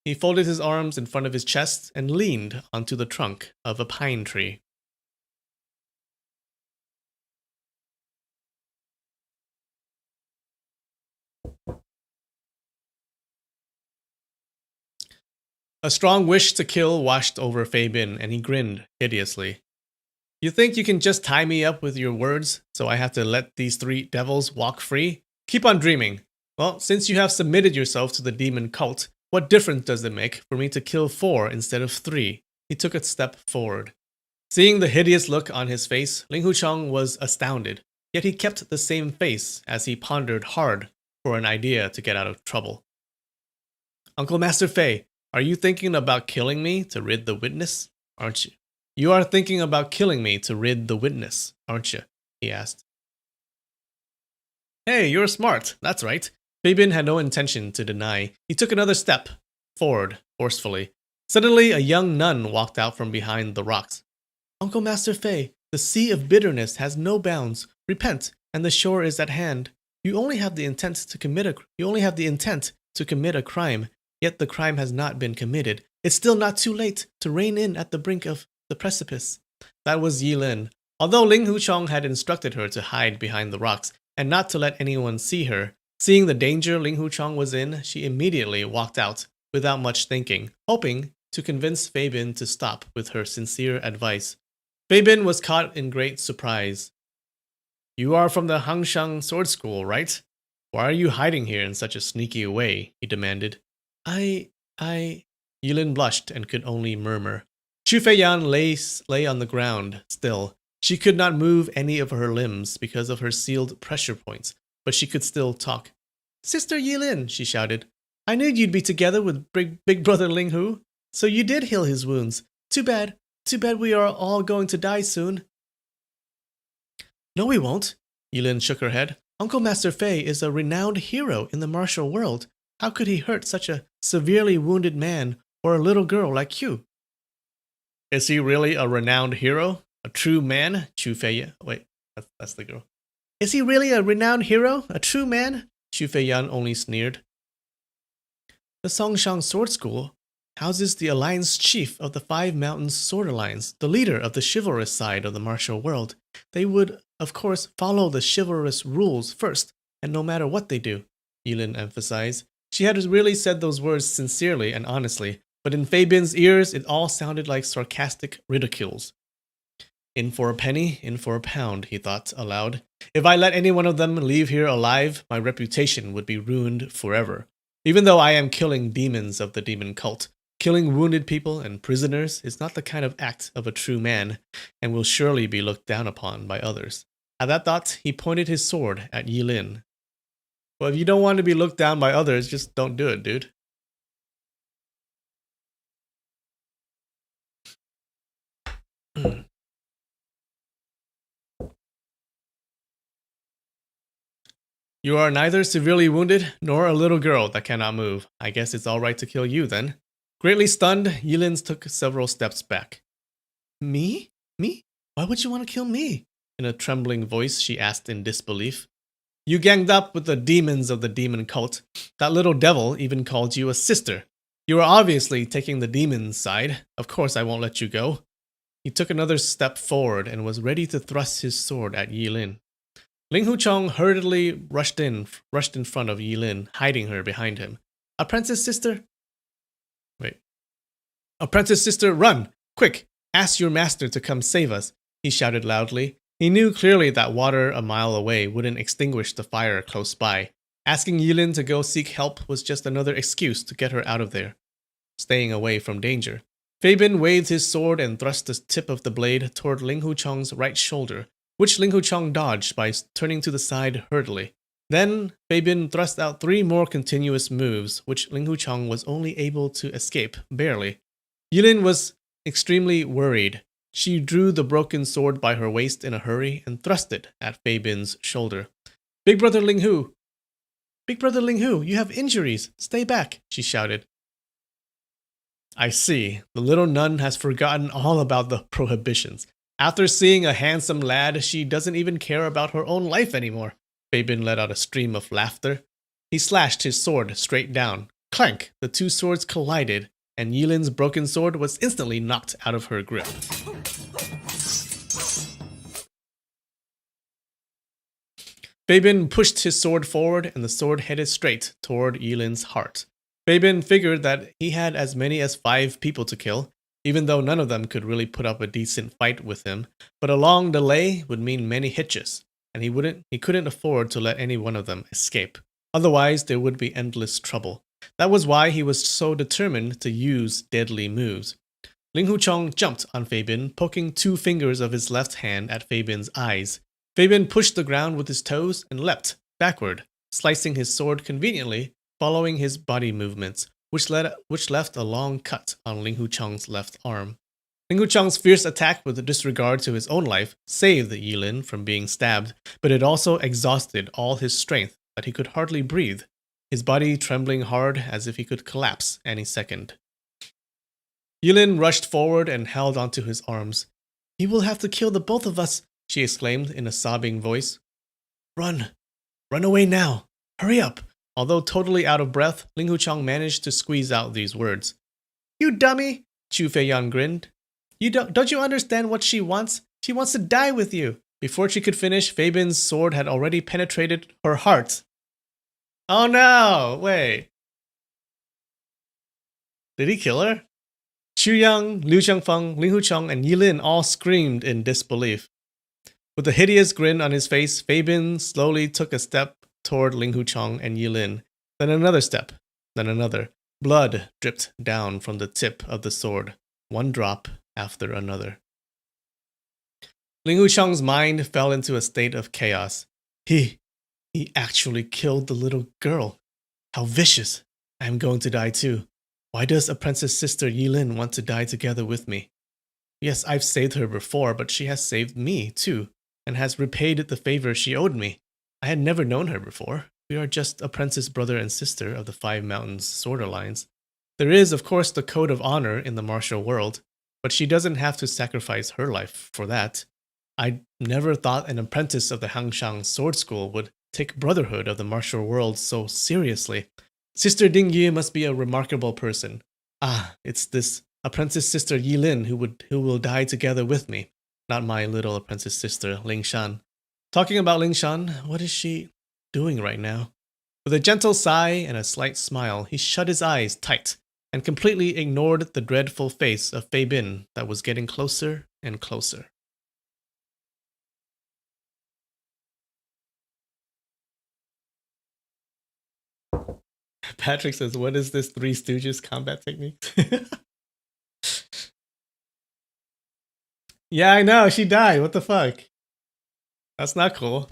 He folded his arms in front of his chest and leaned onto the trunk of a pine tree. A strong wish to kill washed over Fei Bin, and he grinned hideously. You think you can just tie me up with your words, so I have to let these 3 devils walk free? Keep on dreaming. Well, since you have submitted yourself to the demon cult, what difference does it make for me to kill 4 instead of 3? He took a step forward. Seeing the hideous look on his face, Ling Hucheng was astounded, yet he kept the same face as he pondered hard for an idea to get out of trouble. Uncle Master Fei, are you thinking about killing me to rid the witness, aren't you? You are thinking about killing me to rid the witness, aren't you? He asked. Hey, you're smart. That's right. Fei Bin had no intention to deny. He took another step forward, forcefully. Suddenly, a young nun walked out from behind the rocks. Uncle Master Fei, the sea of bitterness has no bounds. Repent, and the shore is at hand. You only have the intent to commit a crime, yet the crime has not been committed. It's still not too late to rein in at the brink of the precipice. That was Yi Lin. Although Ling Hucheng had instructed her to hide behind the rocks and not to let anyone see her, seeing the danger Ling Hucheng was in, she immediately walked out without much thinking, hoping to convince Fei Bin to stop with her sincere advice. Fei Bin was caught in great surprise. You are from the Hangshang Sword School, right? Why are you hiding here in such a sneaky way? He demanded. Yilin blushed and could only murmur. Chu Feiyan lay on the ground, still. She could not move any of her limbs because of her sealed pressure points, but she could still talk. Sister Yilin, she shouted. I knew you'd be together with big brother Linghu, so you did heal his wounds. Too bad we are all going to die soon. No, we won't. Yilin shook her head. Uncle Master Fei is a renowned hero in the martial world. How could he hurt such a severely wounded man or a little girl like you? Is he really a renowned hero? A true man? Chu Feiyan. Wait, that's the girl. Is he really a renowned hero? A true man? Chu Feiyan only sneered. The Songshang Sword School houses the alliance chief of the 5 Mountains Sword Alliance, the leader of the chivalrous side of the martial world. They would, of course, follow the chivalrous rules first, and no matter what they do, Yilin emphasized. She had really said those words sincerely and honestly, but in Fei Bin's ears, it all sounded like sarcastic ridicules. In for a penny, in for a pound, he thought aloud. If I let any one of them leave here alive, my reputation would be ruined forever. Even though I am killing demons of the demon cult, killing wounded people and prisoners is not the kind of act of a true man, and will surely be looked down upon by others. At that thought, he pointed his sword at Yilin. Well, if you don't want to be looked down by others, just don't do it, dude. You are neither severely wounded nor a little girl that cannot move. I guess it's all right to kill you then. Greatly stunned, Yilin took several steps back. Me? Me? Why would you want to kill me? In a trembling voice, she asked in disbelief. You ganged up with the demons of the demon cult. That little devil even called you a sister. You are obviously taking the demon's side. Of course I won't let you go. He took another step forward and was ready to thrust his sword at Yilin. Ling Hucheng hurriedly rushed in front of Yilin, hiding her behind him. Apprentice sister? Wait. Apprentice sister, run! Quick! Ask your master to come save us, he shouted loudly. He knew clearly that water a mile away wouldn't extinguish the fire close by. Asking Yilin to go seek help was just another excuse to get her out of there, staying away from danger. Fei Bin waved his sword and thrust the tip of the blade toward Ling Hucheng's right shoulder, which Ling Huchong dodged by turning to the side hurriedly. Then, Fei Bin thrust out 3 more continuous moves, which Ling Huchong was only able to escape, barely. Yilin was extremely worried. She drew the broken sword by her waist in a hurry and thrust it at Fei Bin's shoulder. Big Brother Ling Hu! Big Brother Ling Hu, you have injuries! Stay back! She shouted. I see. The little nun has forgotten all about the prohibitions. After seeing a handsome lad, she doesn't even care about her own life anymore. Fei Bin let out a stream of laughter. He slashed his sword straight down. Clank! The 2 swords collided, and Yilin's broken sword was instantly knocked out of her grip. Fei Bin pushed his sword forward, and the sword headed straight toward Yilin's heart. Fei Bin figured that he had as many as 5 people to kill, even though none of them could really put up a decent fight with him. But a long delay would mean many hitches, and he couldn't afford to let any one of them escape. Otherwise, there would be endless trouble. That was why he was so determined to use deadly moves. Ling Huchong jumped on Fei Bin, poking 2 fingers of his left hand at Fei Bin's eyes. Fei Bin pushed the ground with his toes and leapt backward, slicing his sword conveniently, following his body movements, which left a long cut on Ling Huchong's left arm. Ling Huchong's fierce attack with disregard to his own life saved Yilin from being stabbed, but it also exhausted all his strength that he could hardly breathe, his body trembling hard as if he could collapse any second. Yilin rushed forward and held onto his arms. "He will have to kill the both of us," she exclaimed in a sobbing voice. Run! Run away now! Hurry up!" Although totally out of breath, Ling Huchong managed to squeeze out these words. "You dummy!" Chu Feiyan grinned. Don't you understand what she wants? She wants to die with you." Before she could finish, Fei Bin's sword had already penetrated her heart. Oh no! Wait. Did he kill her? Xu Yang, Liu Xiangfeng, Ling Huchong, and Yilin all screamed in disbelief. With a hideous grin on his face, Fei Bin slowly took a step toward Ling Huchong and Yilin, then another step, then another. Blood dripped down from the tip of the sword, one drop after another. Ling Huchong's mind fell into a state of chaos. He actually killed the little girl. How vicious. I am going to die too. Why does apprentice sister Yilin want to die together with me? Yes, I've saved her before, but she has saved me too, and has repaid the favor she owed me. I had never known her before. We are just apprentice brother and sister of the 5 Mountains Sword Alliance. There is, of course, the code of honor in the martial world, but she doesn't have to sacrifice her life for that. I never thought an apprentice of the Hangshang Sword School would take brotherhood of the martial world so seriously. Sister Ding Yi must be a remarkable person. Ah, it's this apprentice sister Yilin who will die together with me, not my little apprentice sister Ling Shan. Talking about Ling Shan, what is she doing right now? With a gentle sigh and a slight smile, he shut his eyes tight and completely ignored the dreadful face of Fei Bin that was getting closer and closer. Patrick says, what is this Three Stooges combat technique? Yeah, I know. She died. What the fuck? That's not cool.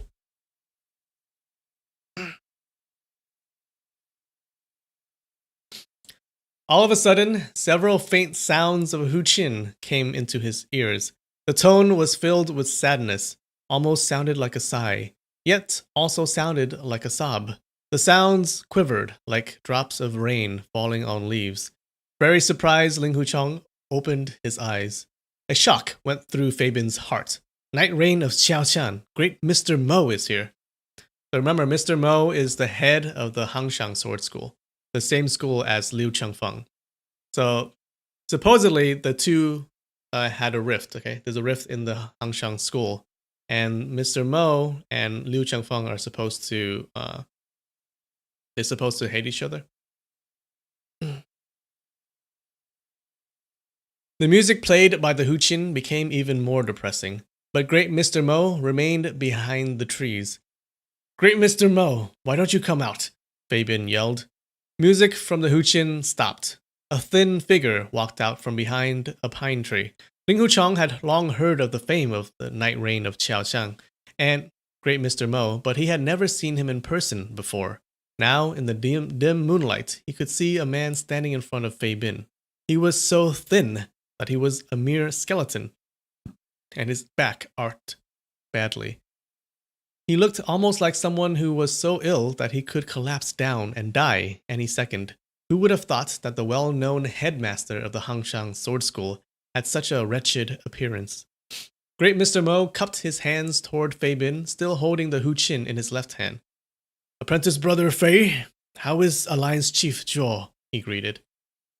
All of a sudden, several faint sounds of Hu Qin came into his ears. The tone was filled with sadness, almost sounded like a sigh, yet also sounded like a sob. The sounds quivered like drops of rain falling on leaves. Very surprised, Ling Huchong opened his eyes. A shock went through Fei Bin's heart. Night Rain of Xiaoshan, great Mr. Mo is here. So remember, Mr. Mo is the head of the Hangshang Sword School, the same school as Liu Qiangfeng. So supposedly the two had a rift, okay? There's a rift in the Hangshang School, and Mr. Mo and Liu Qiangfeng are supposed to hate each other. The music played by the Hu Qin became even more depressing, but great Mr. Mo remained behind the trees. Great Mr. Mo, why don't you come out? Fei Bin yelled. Music from the Hu Qin stopped. A thin figure walked out from behind a pine tree. Ling Huchong had long heard of the fame of the night reign of Qiaoxiang and great Mr. Mo, but he had never seen him in person before. Now, in the dim moonlight, he could see a man standing in front of Fei Bin. He was so thin that he was a mere skeleton, and his back ached badly. He looked almost like someone who was so ill that he could collapse down and die any second. Who would have thought that the well-known headmaster of the Hangshang Sword School had such a wretched appearance? Great Mr. Mo cupped his hands toward Fei Bin, still holding the Hu Qin in his left hand. "Apprentice brother Fei, how is Alliance Chief Zhuo?" he greeted.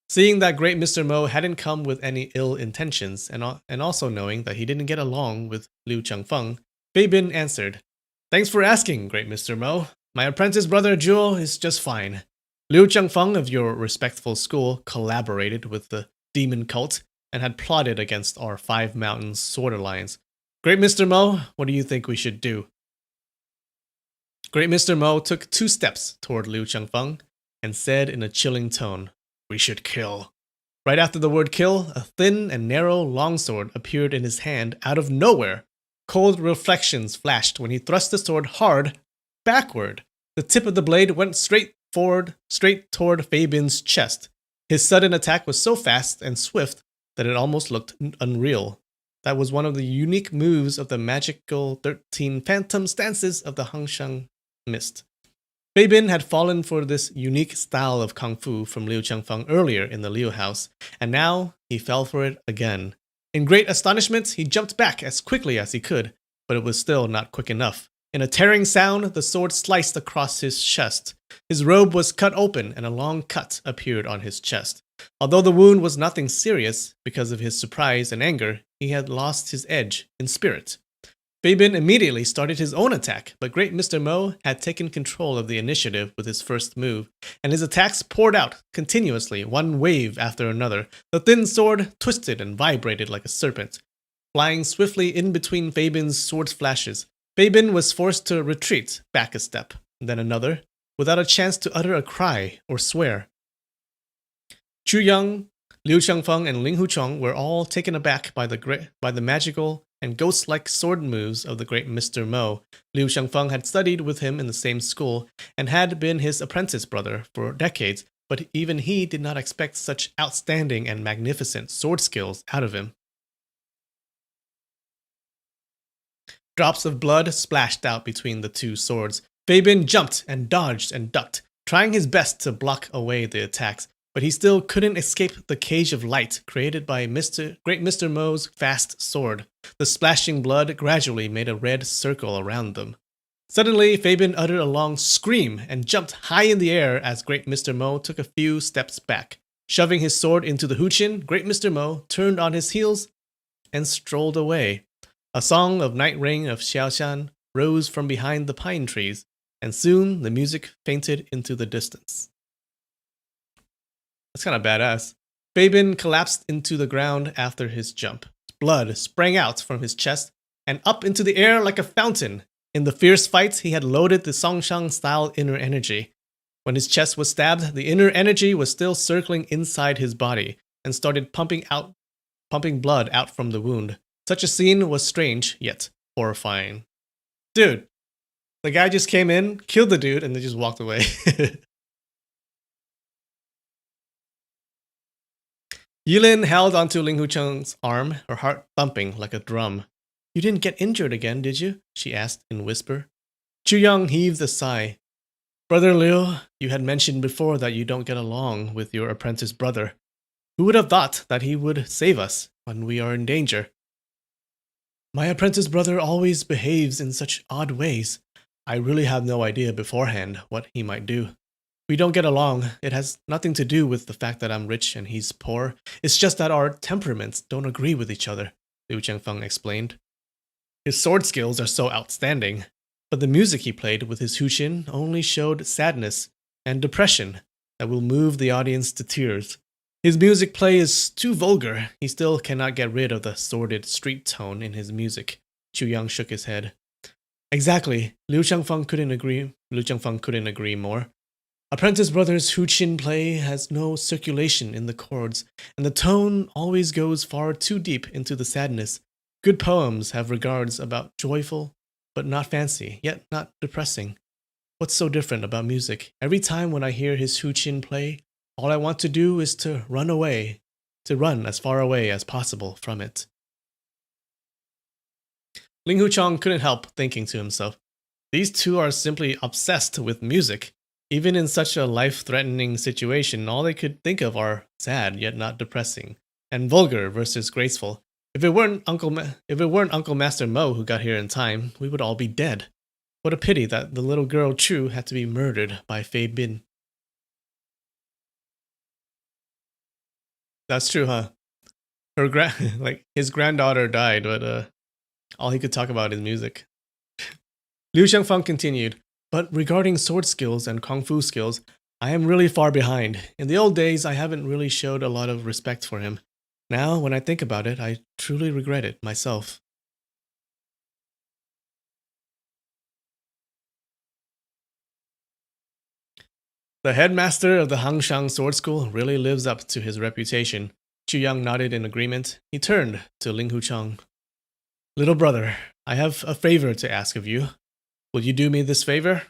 Seeing that Great Mr. Mo hadn't come with any ill intentions, and also knowing that he didn't get along with Liu Changfeng, Fei Bin answered, "Thanks for asking, Great Mr. Mo. My apprentice brother Zhuo is just fine. Liu Changfeng of your respectful school collaborated with the demon cult and had plotted against our Five Mountains Sword Alliance. Great Mr. Mo, what do you think we should do?" Great Mr. Mo took 2 steps toward Liu Changfeng and said in a chilling tone, "We should kill." Right after the word kill, a thin and narrow longsword appeared in his hand out of nowhere. Cold reflections flashed when he thrust the sword hard backward. The tip of the blade went straight toward Fei Bin's chest. His sudden attack was so fast and swift that it almost looked unreal. That was one of the unique moves of the magical 13 phantom stances of the Hangshang Mist. Fei Bin had fallen for this unique style of kung fu from Liu Changfeng earlier in the Liu house, and now he fell for it again. In great astonishment, he jumped back as quickly as he could, but it was still not quick enough. In a tearing sound, the sword sliced across his chest. His robe was cut open, and a long cut appeared on his chest. Although the wound was nothing serious, because of his surprise and anger, he had lost his edge in spirit. Fei Bin immediately started his own attack, but Great Mr. Mo had taken control of the initiative with his first move, and his attacks poured out continuously, one wave after another. The thin sword twisted and vibrated like a serpent, flying swiftly in between Fei Bin's sword flashes. Fei Bin was forced to retreat back a step, then another, without a chance to utter a cry or swear. Chu Yang, Liu Changfeng, and Ling Huchong were all taken aback by the magical and ghost-like sword moves of the great Mr. Mo. Liu Changfeng had studied with him in the same school and had been his apprentice brother for decades, but even he did not expect such outstanding and magnificent sword skills out of him. Drops of blood splashed out between the 2 swords. Fei Bin jumped and dodged and ducked, trying his best to block away the attacks, but he still couldn't escape the cage of light created by Great Mr. Mo's fast sword. The splashing blood gradually made a red circle around them. Suddenly, Fei Bin uttered a long scream and jumped high in the air as Great Mr. Mo took a few steps back. Shoving his sword into the Hu Qin, Great Mr. Mo turned on his heels and strolled away. A song of night ring of Xiaoshan rose from behind the pine trees, and soon the music fainted into the distance. That's kind of badass. Fei Bin collapsed into the ground after his jump. Blood sprang out from his chest and up into the air like a fountain. In the fierce fight, he had loaded the Songshang-style inner energy. When his chest was stabbed, the inner energy was still circling inside his body and started pumping blood out from the wound. Such a scene was strange, yet horrifying. Dude, the guy just came in, killed the dude, and then just walked away. Yilin held onto Ling Hucheng's arm, her heart thumping like a drum. "You didn't get injured again, did you?" she asked in a whisper. Chu Yang heaved a sigh. "Brother Liu, you had mentioned before that you don't get along with your apprentice brother. Who would have thought that he would save us when we are in danger?" "My apprentice brother always behaves in such odd ways. I really have no idea beforehand what he might do. We don't get along. It has nothing to do with the fact that I'm rich and he's poor. It's just that our temperaments don't agree with each other," Liu Changfeng explained. "His sword skills are so outstanding, but the music he played with his Hu Qin only showed sadness and depression that will move the audience to tears. His music play is too vulgar. He still cannot get rid of the sordid street tone in his music." Chu Yang shook his head. "Exactly." Liu Changfeng couldn't agree more. Apprentice Brothers' Huchin play has no circulation in the chords, and the tone always goes far too deep into the sadness. Good poems have regards about joyful, but not fancy, yet not depressing. What's so different about music? Every time when I hear his Huchin play, all I want to do is to run away, to run as far away as possible from it. Ling Huchong couldn't help thinking to himself, these two are simply obsessed with music. Even in such a life-threatening situation, all they could think of are sad yet not depressing, and vulgar versus graceful. If it weren't Uncle Master Mo who got here in time, we would all be dead. What a pity that the little girl Chu had to be murdered by Fei Bin. That's true, huh? Like his granddaughter died, but all he could talk about is music. Liu Xiangfang continued, but regarding sword skills and kung fu skills, I am really far behind. In the old days, I haven't really showed a lot of respect for him. Now, when I think about it, I truly regret it myself. The headmaster of the Hangshang Sword School really lives up to his reputation. Chu Yang nodded in agreement. He turned to Ling Huchang. Little brother, I have a favor to ask of you. Will you do me this favor?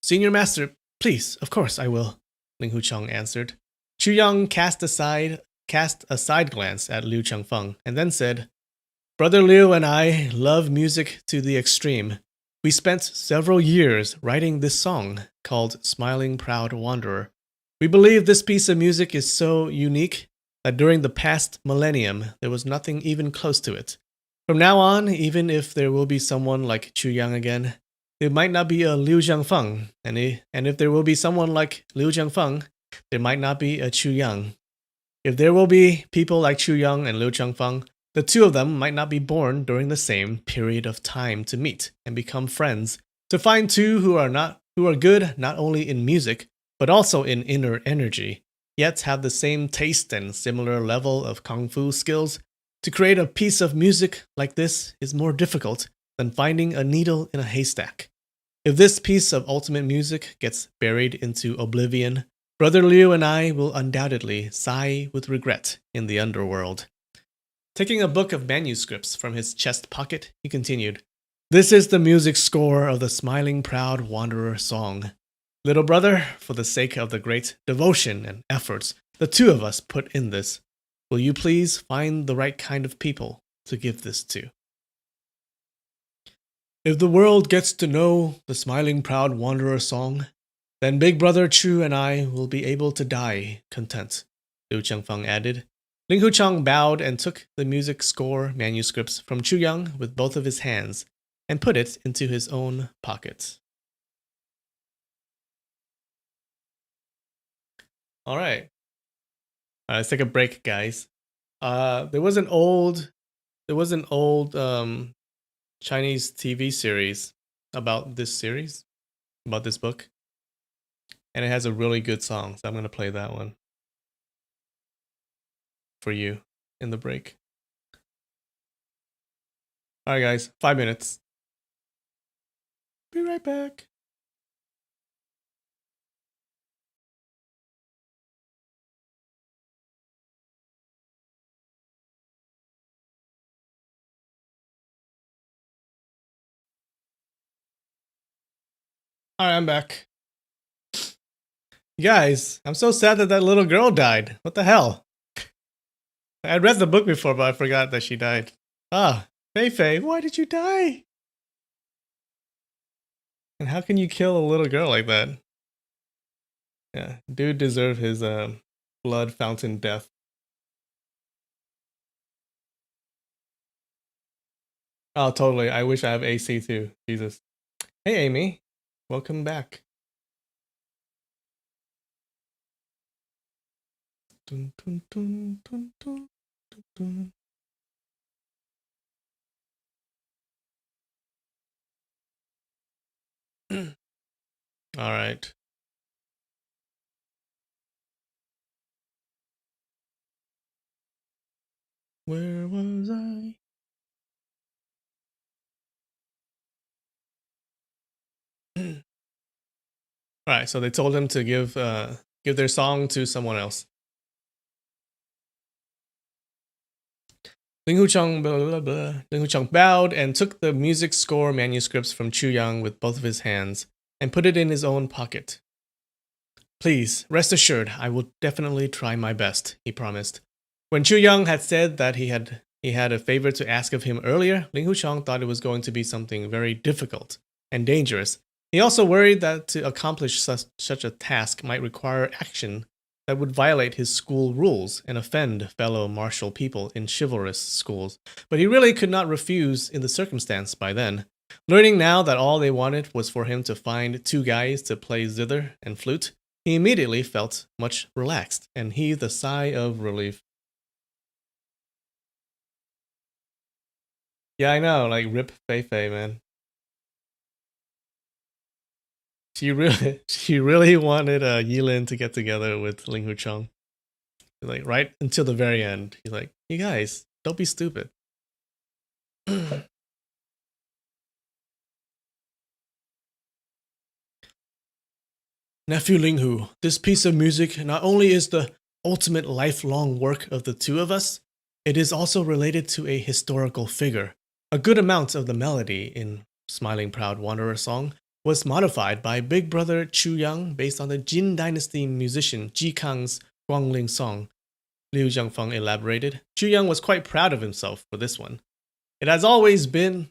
Senior master, please, of course I will, Ling Huchang answered. Chu Yang cast a side glance at Liu Changfeng and then said, Brother Liu and I love music to the extreme. We spent several years writing this song called Smiling Proud Wanderer. We believe this piece of music is so unique that during the past millennium there was nothing even close to it. From now on, even if there will be someone like Chu Yang again, there might not be a Liu Jiangfeng, and if there will be someone like Liu Jiangfeng, there might not be a Chu Yang. If there will be people like Chu Yang and Liu Changfeng, the two of them might not be born during the same period of time to meet and become friends. To find two who are good not only in music, but also in inner energy, yet have the same taste and similar level of kung fu skills, to create a piece of music like this is more difficult than finding a needle in a haystack. If this piece of ultimate music gets buried into oblivion, Brother Liu and I will undoubtedly sigh with regret in the underworld. Taking a book of manuscripts from his chest pocket, he continued, This is the music score of the Smiling Proud Wanderer song. Little brother, for the sake of the great devotion and efforts the two of us put in this, will you please find the right kind of people to give this to? If the world gets to know the Smiling Proud Wanderer song, then Big Brother Chu and I will be able to die content, Liu Changfeng added. Ling Huchang bowed and took the music score manuscripts from Chu Yang with both of his hands and put it into his own pocket. All right. Let's take a break, guys. There was an old Chinese TV series about this series, about this book, and it has a really good song. So I'm gonna play that one for you in the break. All right, guys, 5 minutes. Be right back. All right, I'm back. Guys, I'm so sad that that little girl died. What the hell? I read the book before, but I forgot that she died. Ah, Fei Fei, why did you die? And how can you kill a little girl like that? Yeah, dude deserved his blood fountain death. Oh, totally. I wish I have AC too. Jesus. Hey, Amy. Welcome back. Dun, dun, dun, dun, dun, dun, dun. All right. Where was I? All right, so they told him to give their song to someone else. Ling Hucheng blah, blah, blah. Ling Hucheng bowed and took the music score manuscripts from Chu Yang with both of his hands and put it in his own pocket. Please, rest assured, I will definitely try my best, he promised. When Chu Yang had said that he had a favor to ask of him earlier, Ling Hucheng thought it was going to be something very difficult and dangerous. He also worried that to accomplish such a task might require action that would violate his school rules and offend fellow martial people in chivalrous schools. But he really could not refuse in the circumstance by then. Learning now that all they wanted was for him to find two guys to play zither and flute, he immediately felt much relaxed and heaved a sigh of relief. Yeah, I know, like rip Fei Fei, man. She really wanted Yilin to get together with Ling Hucheng. Like right until the very end. He's like, you guys, don't be stupid. Nephew Linghu, this piece of music not only is the ultimate lifelong work of the two of us, it is also related to a historical figure. A good amount of the melody in Smiling Proud Wanderer song was modified by big brother Chu Yang based on the Jin Dynasty musician Ji Kang's Guangling song. Liu Jiangfeng elaborated. Chu Yang was quite proud of himself for this one. It has always been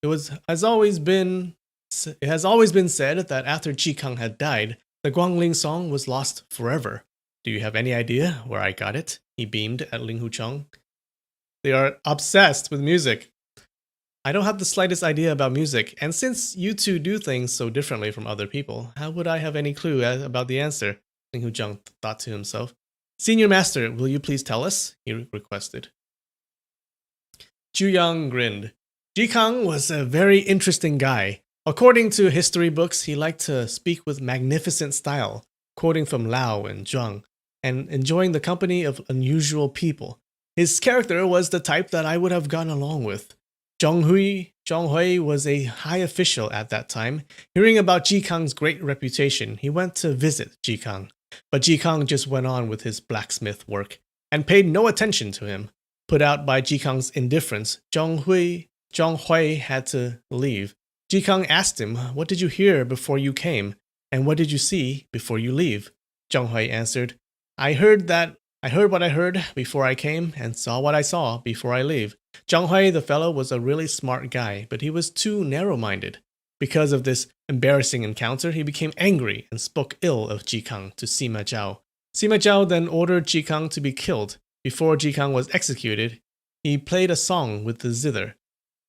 it has always been said that after Ji Kang had died, the Guangling song was lost forever. Do you have any idea where I got it? He beamed at Ling Hucheng. They are obsessed with music. I don't have the slightest idea about music, and since you two do things so differently from other people, how would I have any clue about the answer? Ling Hucheng thought to himself. Senior Master, will you please tell us? He requested. Chu Yang grinned. Ji Kang was a very interesting guy. According to history books, he liked to speak with magnificent style, quoting from Lao and Zhuang, and enjoying the company of unusual people. His character was the type that I would have gotten along with. Zhong Hui was a high official at that time. Hearing about Ji Kang's great reputation, he went to visit Ji Kang. But Ji Kang just went on with his blacksmith work and paid no attention to him. Put out by Ji Kang's indifference, Zhong Hui had to leave. Ji Kang asked him, "What did you hear before you came? And what did you see before you leave?" Zhong Hui answered, I heard what I heard before I came and saw what I saw before I leave. Zhang Hui, the fellow, was a really smart guy, but he was too narrow-minded. Because of this embarrassing encounter, he became angry and spoke ill of Ji Kang to Sima Zhao. Sima Zhao then ordered Ji Kang to be killed. Before Ji Kang was executed, he played a song with the zither.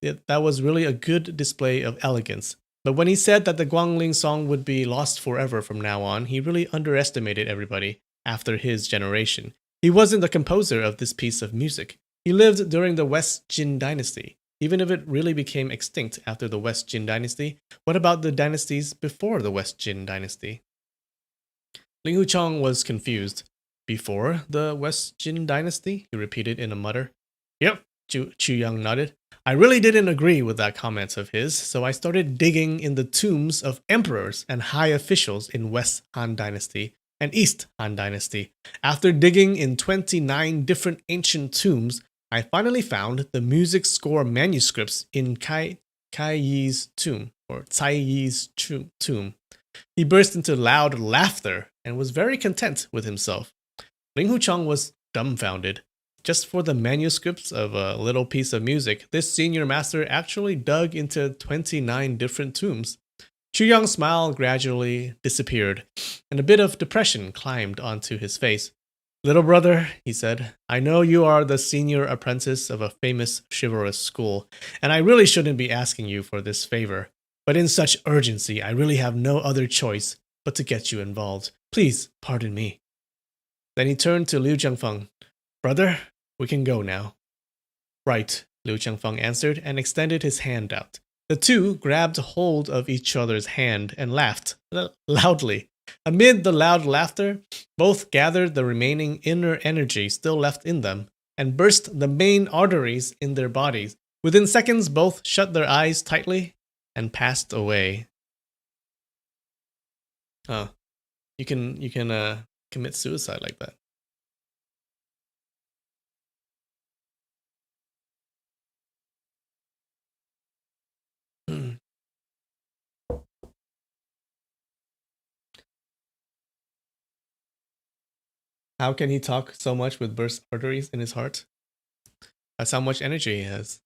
That was really a good display of elegance. But when he said that the Guangling song would be lost forever from now on, he really underestimated everybody after his generation. He wasn't the composer of this piece of music. He lived during the West Jin dynasty. Even if it really became extinct after the West Jin dynasty, what about the dynasties before the West Jin dynasty? Ling Hucheng was confused. Before the West Jin dynasty? He repeated in a mutter. Yep, Chu Yang nodded. I really didn't agree with that comment of his, so I started digging in the tombs of emperors and high officials in West Han Dynasty and East Han Dynasty. After digging in 29 different ancient tombs, I finally found the music score manuscripts in Kai Yi's tomb, or Cai Yi's tomb. He burst into loud laughter and was very content with himself. Ling Hucheng was dumbfounded. Just for the manuscripts of a little piece of music, this senior master actually dug into 29 different tombs. Chu Yang's smile gradually disappeared, and a bit of depression climbed onto his face. Little brother, he said, I know you are the senior apprentice of a famous chivalrous school, and I really shouldn't be asking you for this favor. But in such urgency, I really have no other choice but to get you involved. Please pardon me. Then he turned to Liu Jiangfeng. Brother, we can go now. Right, Liu Jiangfeng answered and extended his hand out. The two grabbed hold of each other's hand and laughed loudly. Amid the loud laughter, both gathered the remaining inner energy still left in them and burst the main arteries in their bodies. Within seconds, both shut their eyes tightly and passed away. Oh, you can commit suicide like that. Hmm. How can he talk so much with burst arteries in his heart? That's how much energy he has.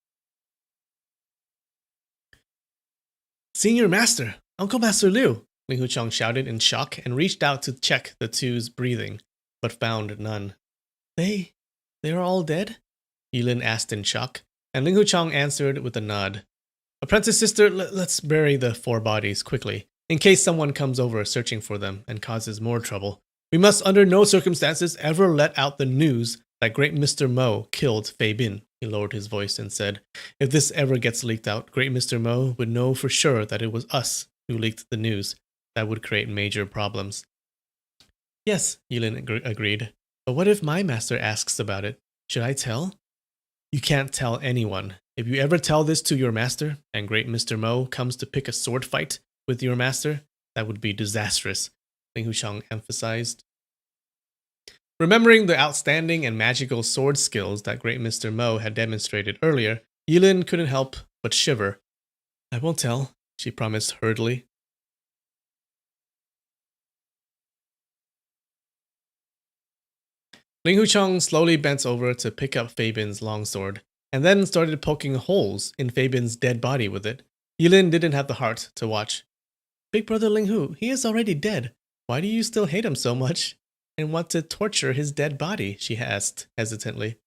Senior Master, Uncle Master Liu, Ling Huchong shouted in shock and reached out to check the two's breathing, but found none. They they are all dead? Yilin asked in shock, and Ling Huchong answered with a nod. Apprentice sister, let's bury the four bodies quickly, in case someone comes over searching for them and causes more trouble. We must under no circumstances ever let out the news that great Mr. Mo killed Fei Bin. He lowered his voice and said, if this ever gets leaked out, great Mr. Mo would know for sure that it was us who leaked the news. That would create major problems. Yes, Yilin agreed. But what if my master asks about it? Should I tell? You can't tell anyone. If you ever tell this to your master, and great Mr. Mo comes to pick a sword fight with your master, that would be disastrous, Ling Huchang emphasized. Remembering the outstanding and magical sword skills that great Mr. Mo had demonstrated earlier, Yilin couldn't help but shiver. I won't tell, she promised hurriedly. Ling Huchang slowly bent over to pick up Fei Bin's longsword, and then started poking holes in Fei Bin's dead body with it. Yilin didn't have the heart to watch. Big brother Ling Hu, he is already dead. Why do you still hate him so much and want to torture his dead body? She asked hesitantly.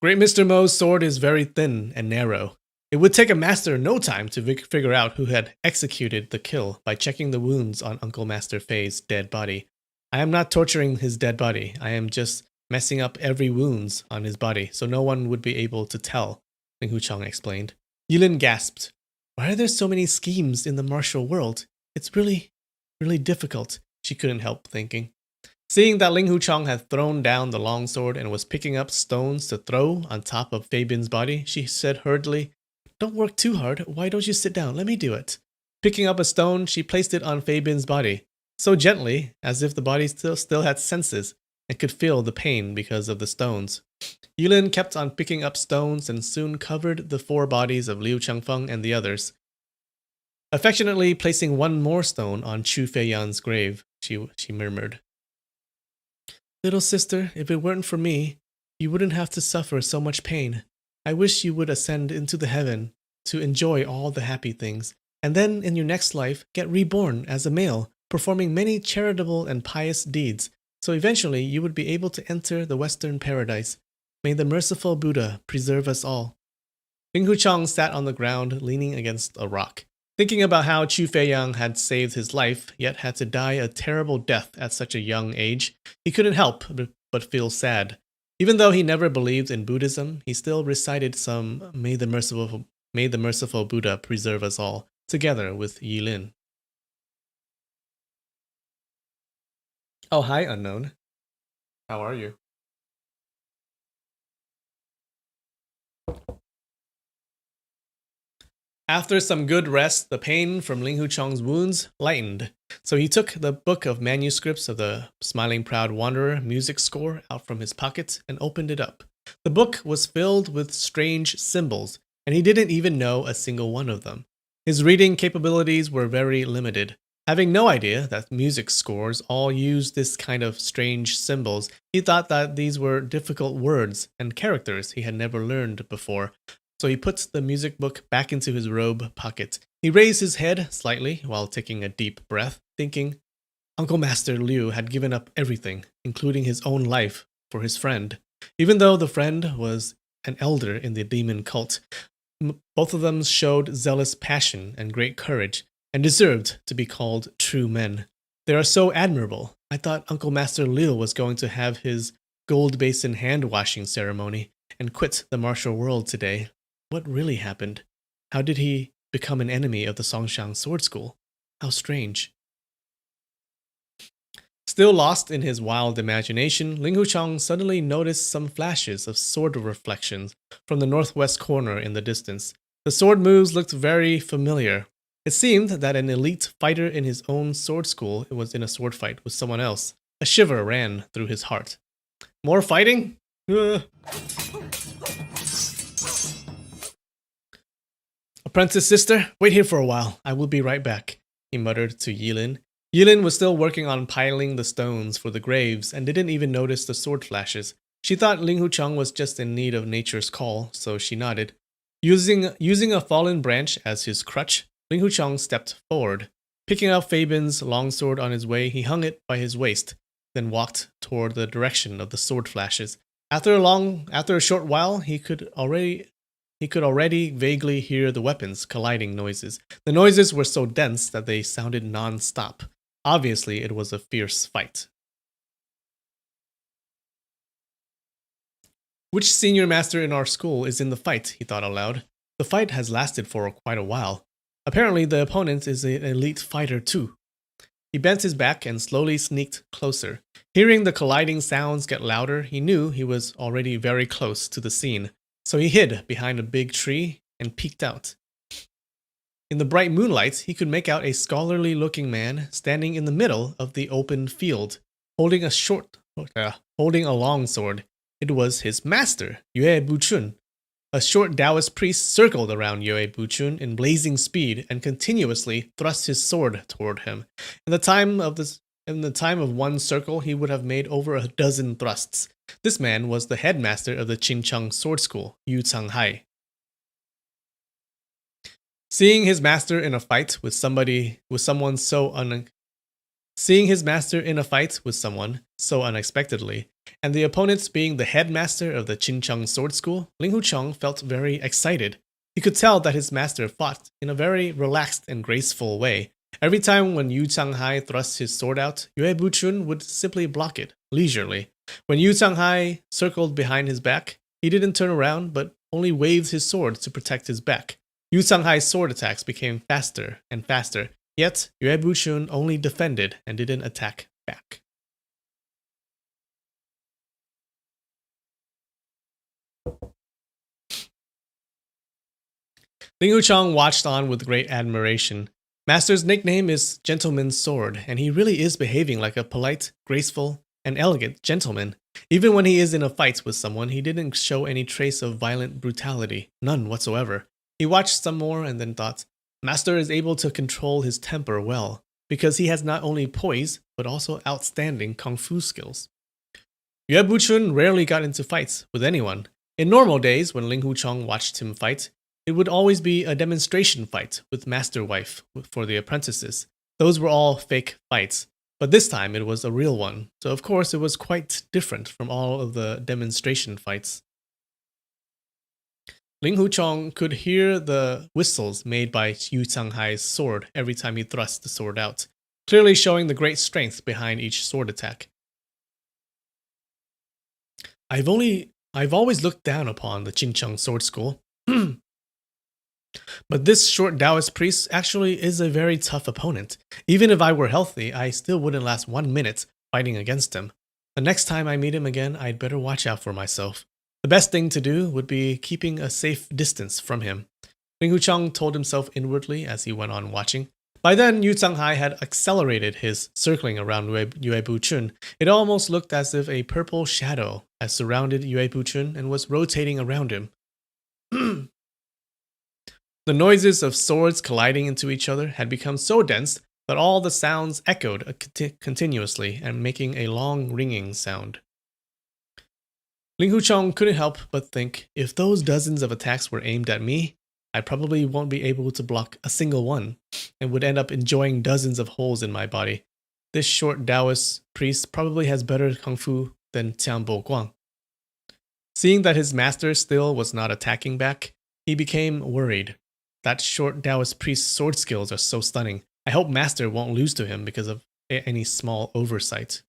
Great Mr. Mo's sword is very thin and narrow. It would take a master no time to figure out who had executed the kill by checking the wounds on Uncle Master Fei's dead body. I am not torturing his dead body. I am just messing up every wounds on his body so no one would be able to tell, Ling Huchang explained. Yilin gasped. Why are there so many schemes in the martial world? It's really, really difficult, she couldn't help thinking. Seeing that Ling Huchang had thrown down the longsword and was picking up stones to throw on top of Fei Bin's body, she said hurriedly, Don't work too hard. Why don't you sit down? Let me do it. Picking up a stone, she placed it on Fei Bin's body, so gently as if the body still had senses and could feel the pain because of the stones. Yulin kept on picking up stones and soon covered the four bodies of Liu Changfeng and the others. Affectionately placing one more stone on Chu Feiyan's grave, she murmured. Little sister, if it weren't for me, you wouldn't have to suffer so much pain. I wish you would ascend into the heaven to enjoy all the happy things, and then in your next life get reborn as a male, performing many charitable and pious deeds, so eventually you would be able to enter the Western paradise. May the merciful Buddha preserve us all. Ling Huchang sat on the ground, leaning against a rock, thinking about how Chu Feiyang had saved his life, yet had to die a terrible death at such a young age. He couldn't help but feel sad. Even though he never believed in Buddhism, he still recited some May the merciful Buddha preserve us all, together with Yi Lin. Oh, hi, unknown. How are you? After some good rest, the pain from Ling Huchong's wounds lightened, so he took the book of manuscripts of the Smiling Proud Wanderer music score out from his pocket and opened it up. The book was filled with strange symbols, and he didn't even know a single one of them. His reading capabilities were very limited. Having no idea that music scores all used this kind of strange symbols, he thought that these were difficult words and characters he had never learned before, so he put the music book back into his robe pocket. He raised his head slightly while taking a deep breath, thinking, Uncle Master Liu had given up everything, including his own life, for his friend. Even though the friend was an elder in the demon cult, both of them showed zealous passion and great courage, and deserved to be called true men. They are so admirable. I thought Uncle Master Liu was going to have his gold basin hand washing ceremony and quit the martial world today. What really happened? How did he become an enemy of the Songshang Sword School? How strange. Still lost in his wild imagination, Ling Huchang suddenly noticed some flashes of sword reflections from the northwest corner in the distance. The sword moves looked very familiar. It seemed that an elite fighter in his own sword school was in a sword fight with someone else. A shiver ran through his heart. More fighting? Apprentice sister, wait here for a while. I will be right back, he muttered to Yilin. Yilin was still working on piling the stones for the graves and didn't even notice the sword flashes. She thought Ling Hucheng was just in need of nature's call, so she nodded. Using a fallen branch as his crutch, Ling Hucheng stepped forward. Picking up Fabin's longsword on his way, he hung it by his waist, then walked toward the direction of the sword flashes. After a short while, he could already vaguely hear the weapons colliding noises. The noises were so dense that they sounded non-stop. Obviously, it was a fierce fight. Which senior master in our school is in the fight? He thought aloud. The fight has lasted for quite a while. Apparently, the opponent is an elite fighter too. He bent his back and slowly sneaked closer. Hearing the colliding sounds get louder, he knew he was already very close to the scene. So he hid behind a big tree and peeked out. In the bright moonlight, he could make out a scholarly-looking man standing in the middle of the open field, holding a long sword. It was his master, Yue Buchun. A short Taoist priest circled around Yue Buchun in blazing speed and continuously thrust his sword toward him. In the time of one circle, he would have made over a dozen thrusts. This man was the headmaster of the Qincheng sword school, Yu Changhai. Seeing his master in a fight with someone so unexpectedly, and the opponents being the headmaster of the Qincheng sword school, Ling Hucheng felt very excited. He could tell that his master fought in a very relaxed and graceful way. Every time when Yu Changhai thrust his sword out, Yue Buchun would simply block it, leisurely. When Yu Changhai circled behind his back, he didn't turn around, but only waved his sword to protect his back. Yu Changhai's sword attacks became faster and faster, yet Yue Buchun only defended and didn't attack back. Ling Hucheng watched on with great admiration. Master's nickname is Gentleman's Sword, and he really is behaving like a polite, graceful, and elegant gentleman. Even when he is in a fight with someone, he didn't show any trace of violent brutality, none whatsoever. He watched some more and then thought, Master is able to control his temper well, because he has not only poise, but also outstanding kung fu skills. Yue Buchun rarely got into fights with anyone. In normal days, when Ling Hucheng watched him fight, it would always be a demonstration fight with Master Wife for the apprentices. Those were all fake fights, but this time it was a real one, so of course it was quite different from all of the demonstration fights. Ling Hucheng could hear the whistles made by Yu Changhai's sword every time he thrust the sword out, clearly showing the great strength behind each sword attack. I've always looked down upon the Qincheng sword school. But this short Taoist priest actually is a very tough opponent. Even if I were healthy, I still wouldn't last 1 minute fighting against him. The next time I meet him again, I'd better watch out for myself. The best thing to do would be keeping a safe distance from him. Ling Hucheng told himself inwardly as he went on watching. By then, Yu Changhai had accelerated his circling around Yue Buchun. It almost looked as if a purple shadow had surrounded Yue Buchun and was rotating around him. The noises of swords colliding into each other had become so dense that all the sounds echoed continuously and making a long ringing sound. Ling Hucheng couldn't help but think, if those dozens of attacks were aimed at me, I probably won't be able to block a single one, and would end up enjoying dozens of holes in my body. This short Taoist priest probably has better kung fu than Tian Bo Guang. Seeing that his master still was not attacking back, he became worried. That short Taoist priest's sword skills are so stunning. I hope Master won't lose to him because of any small oversight.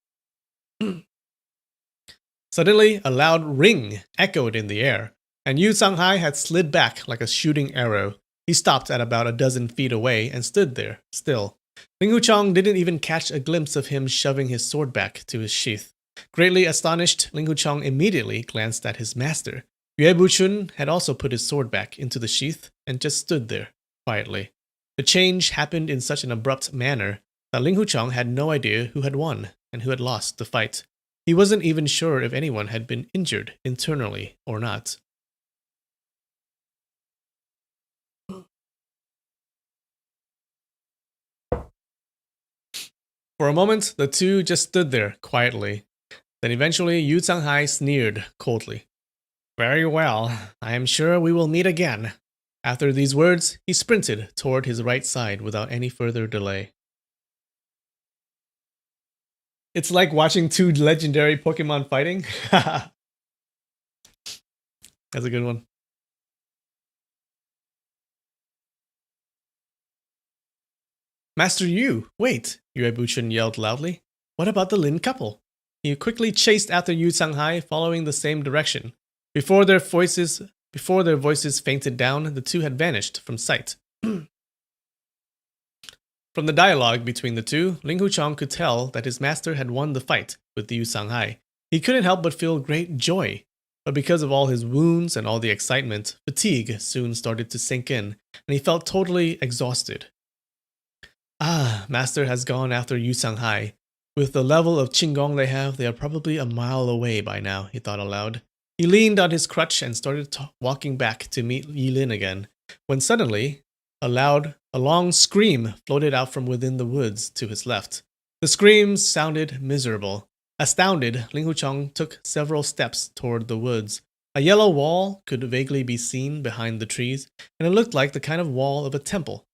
Suddenly, a loud ring echoed in the air, and Yu Changhai had slid back like a shooting arrow. He stopped at about a dozen feet away and stood there, still. Ling Hucheng didn't even catch a glimpse of him shoving his sword back to his sheath. Greatly astonished, Ling Hucheng immediately glanced at his master. Yue Buchun had also put his sword back into the sheath and just stood there, quietly. The change happened in such an abrupt manner that Ling Hucheng had no idea who had won and who had lost the fight. He wasn't even sure if anyone had been injured internally or not. For a moment, the two just stood there quietly. Then eventually, Yu Changhai sneered coldly. Very well, I am sure we will meet again. After these words, he sprinted toward his right side without any further delay. It's like watching two legendary Pokemon fighting. That's a good one. Master Yu, wait, Yue Buchen yelled loudly. What about the Lin couple? He quickly chased after Yu Changhai, following the same direction. Before their voices fainted down, the two had vanished from sight. From the dialogue between the two, Ling Hucheng could tell that his master had won the fight with Yu Changhai. He couldn't help but feel great joy. But because of all his wounds and all the excitement, fatigue soon started to sink in, and he felt totally exhausted. Ah, master has gone after Yu Changhai. With the level of Qinggong they are probably a mile away by now, he thought aloud. He leaned on his crutch and started walking back to meet Yilin again, when suddenly, a long scream floated out from within the woods to his left. The scream sounded miserable. Astounded, Ling Hucheng took several steps toward the woods. A yellow wall could vaguely be seen behind the trees, and it looked like the kind of wall of a temple.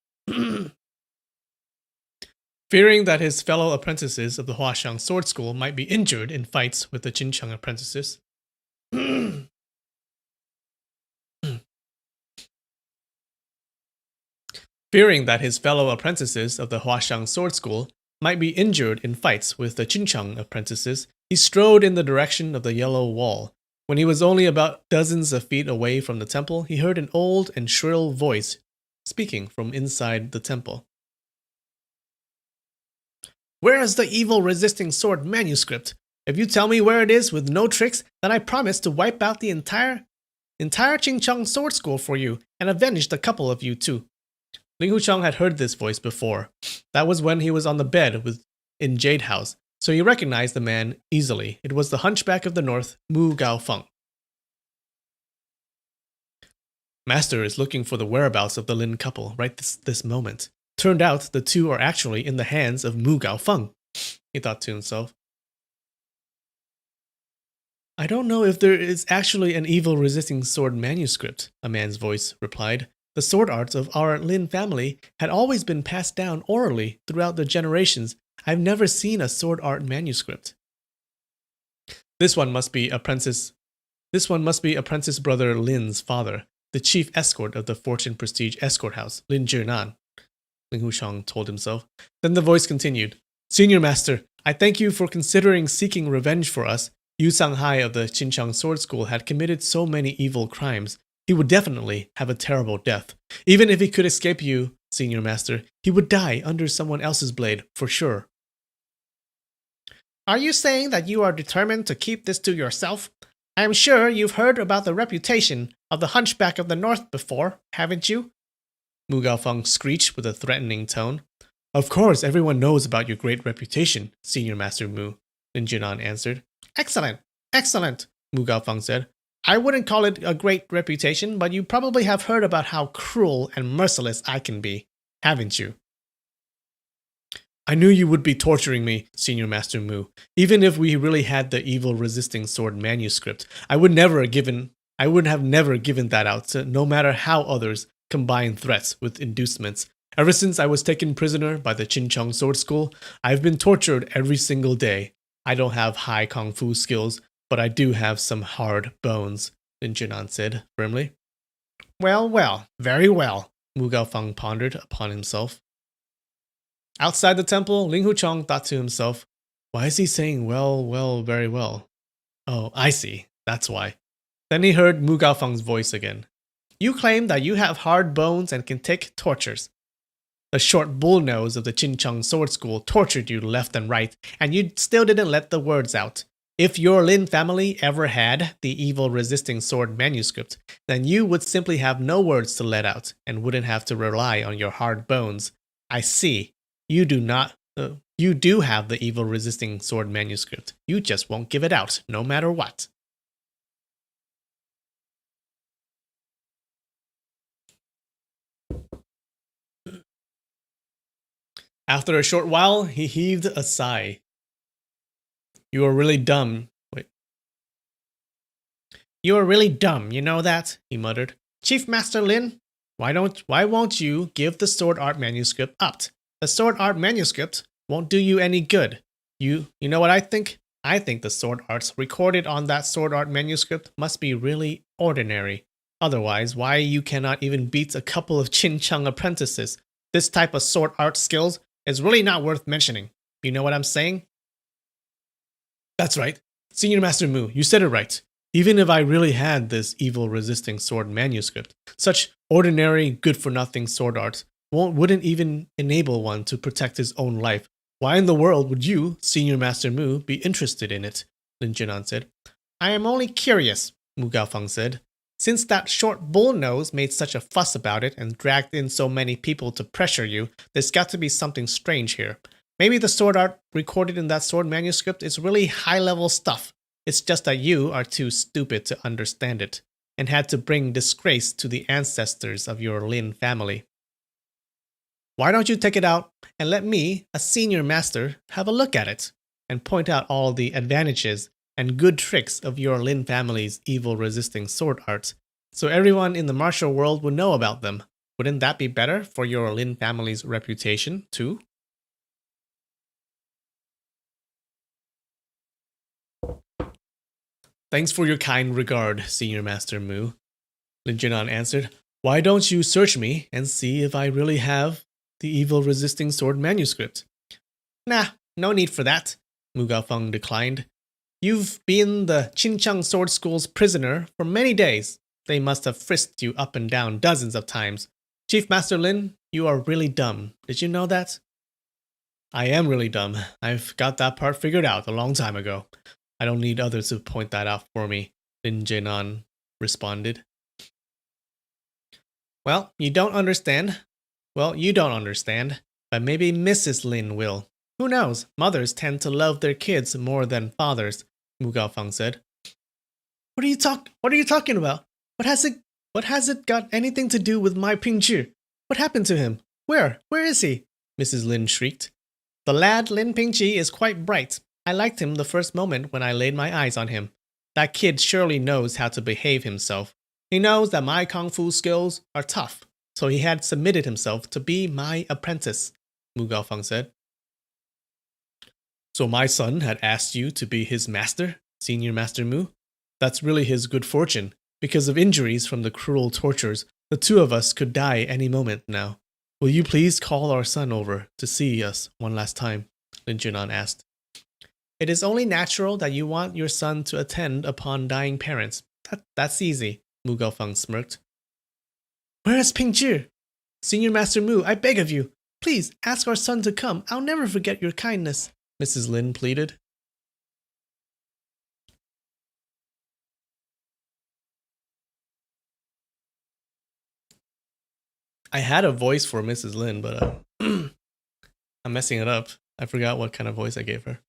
Fearing that his fellow apprentices of the Huaxiang Sword School might be injured in fights with the Qincheng apprentices, Fearing that his fellow apprentices of the Huaxiang Sword School might be injured in fights with the Qincheng apprentices, he strode in the direction of the yellow wall. When he was only about dozens of feet away from the temple, he heard an old and shrill voice speaking from inside the temple. Where is the evil resisting sword manuscript? If you tell me where it is with no tricks, then I promise to wipe out the entire Qincheng Sword School for you and avenge the couple of you too. Ling Hucheng had heard this voice before. That was when he was on the bed in Jade House, so he recognized the man easily. It was the hunchback of the north, Mu Gaofeng. Master is looking for the whereabouts of the Lin couple right this moment. Turned out the two are actually in the hands of Mu Gaofeng, he thought to himself. I don't know if there is actually an evil resisting sword manuscript, a man's voice replied. The sword arts of our Lin family had always been passed down orally throughout the generations. I've never seen a sword art manuscript. This one must be apprentice brother Lin's father, the chief escort of the Fortune Prestige Escort House, Lin Zhinan, Ling Hucheng told himself. Then the voice continued. Senior Master, I thank you for considering seeking revenge for us. Yu Changhai of the Qincheng Sword School had committed so many evil crimes. He would definitely have a terrible death. Even if he could escape you, Senior Master, he would die under someone else's blade, for sure. Are you saying that you are determined to keep this to yourself? I am sure you've heard about the reputation of the Hunchback of the North before, haven't you? Mu Gaofeng screeched with a threatening tone. Of course, everyone knows about your great reputation, Senior Master Mu, Lin Jinan answered. Excellent, excellent, Mu Gaofeng said. I wouldn't call it a great reputation, but you probably have heard about how cruel and merciless I can be, haven't you? I knew you would be torturing me, Senior Master Mu. Even if we really had the evil resisting sword manuscript, I would have never given that out, no matter how others combine threats with inducements. Ever since I was taken prisoner by the Qincheng Sword School, I've been tortured every single day. I don't have high kung fu skills, but I do have some hard bones, Lin Jinan said firmly. Well, well, very well, Mu Gaofeng pondered upon himself. Outside the temple, Ling Hucheng thought to himself, why is he saying well, well, very well? Oh, I see, that's why. Then he heard Mu Gaofeng's voice again. You claim that you have hard bones and can take tortures. The short bullnose of the Qincheng Sword School tortured you left and right, and you still didn't let the words out. If your Lin family ever had the evil resisting sword manuscript, then you would simply have no words to let out and wouldn't have to rely on your hard bones. I see. You do not. You do have the evil resisting sword manuscript. You just won't give it out, no matter what. After a short while, he heaved a sigh. You are really dumb. Wait. You are really dumb, you know that? He muttered. Chief Master Lin, why won't you give the sword art manuscript up? The sword art manuscript won't do you any good. You know what I think? I think the sword arts recorded on that sword art manuscript must be really ordinary. Otherwise, why you cannot even beat a couple of Chin Chung apprentices? This type of sword art skills is really not worth mentioning. You know what I'm saying? That's right. Senior Master Mu, you said it right. Even if I really had this evil resisting sword manuscript, such ordinary good for nothing sword art wouldn't even enable one to protect his own life. Why in the world would you, Senior Master Mu, be interested in it? Lin Jinan said. I am only curious, Mu Gaofeng said. Since that short bullnose made such a fuss about it and dragged in so many people to pressure you, there's got to be something strange here. Maybe the sword art recorded in that sword manuscript is really high-level stuff. It's just that you are too stupid to understand it, and had to bring disgrace to the ancestors of your Lin family. Why don't you take it out and let me, a senior master, have a look at it, and point out all the advantages and good tricks of your Lin family's evil-resisting sword art, so everyone in the martial world would know about them. Wouldn't that be better for your Lin family's reputation, too? Thanks for your kind regard, Senior Master Mu, Lin Jinan answered. Why don't you search me and see if I really have the evil resisting sword manuscript? Nah, no need for that, Mu Gaofeng declined. You've been the Qincheng Sword School's prisoner for many days. They must have frisked you up and down dozens of times. Chief Master Lin, you are really dumb. Did you know that? I am really dumb. I've got that part figured out a long time ago. I don't need others to point that out for me, Lin Jinan responded. Well, you don't understand. But maybe Mrs. Lin will. Who knows? Mothers tend to love their kids more than fathers, Mu Gaofeng said. What are you talking about? What has it got anything to do with my Pingzhi? What happened to him? Where is he? Mrs. Lin shrieked. The lad Lin Pingzhi is quite bright. I liked him the first moment when I laid my eyes on him. That kid surely knows how to behave himself. He knows that my kung fu skills are tough, so he had submitted himself to be my apprentice, Mu Gaofeng said. So my son had asked you to be his master, Senior Master Mu? That's really his good fortune. Because of injuries from the cruel tortures, the two of us could die any moment now. Will you please call our son over to see us one last time? Lin Jinan asked. It is only natural that you want your son to attend upon dying parents. That's easy, Mu Gaofeng smirked. Where is Pingzhi? Senior Master Mu, I beg of you, please ask our son to come. I'll never forget your kindness, Mrs. Lin pleaded. I had a voice for Mrs. Lin, but I'm messing it up. I forgot what kind of voice I gave her.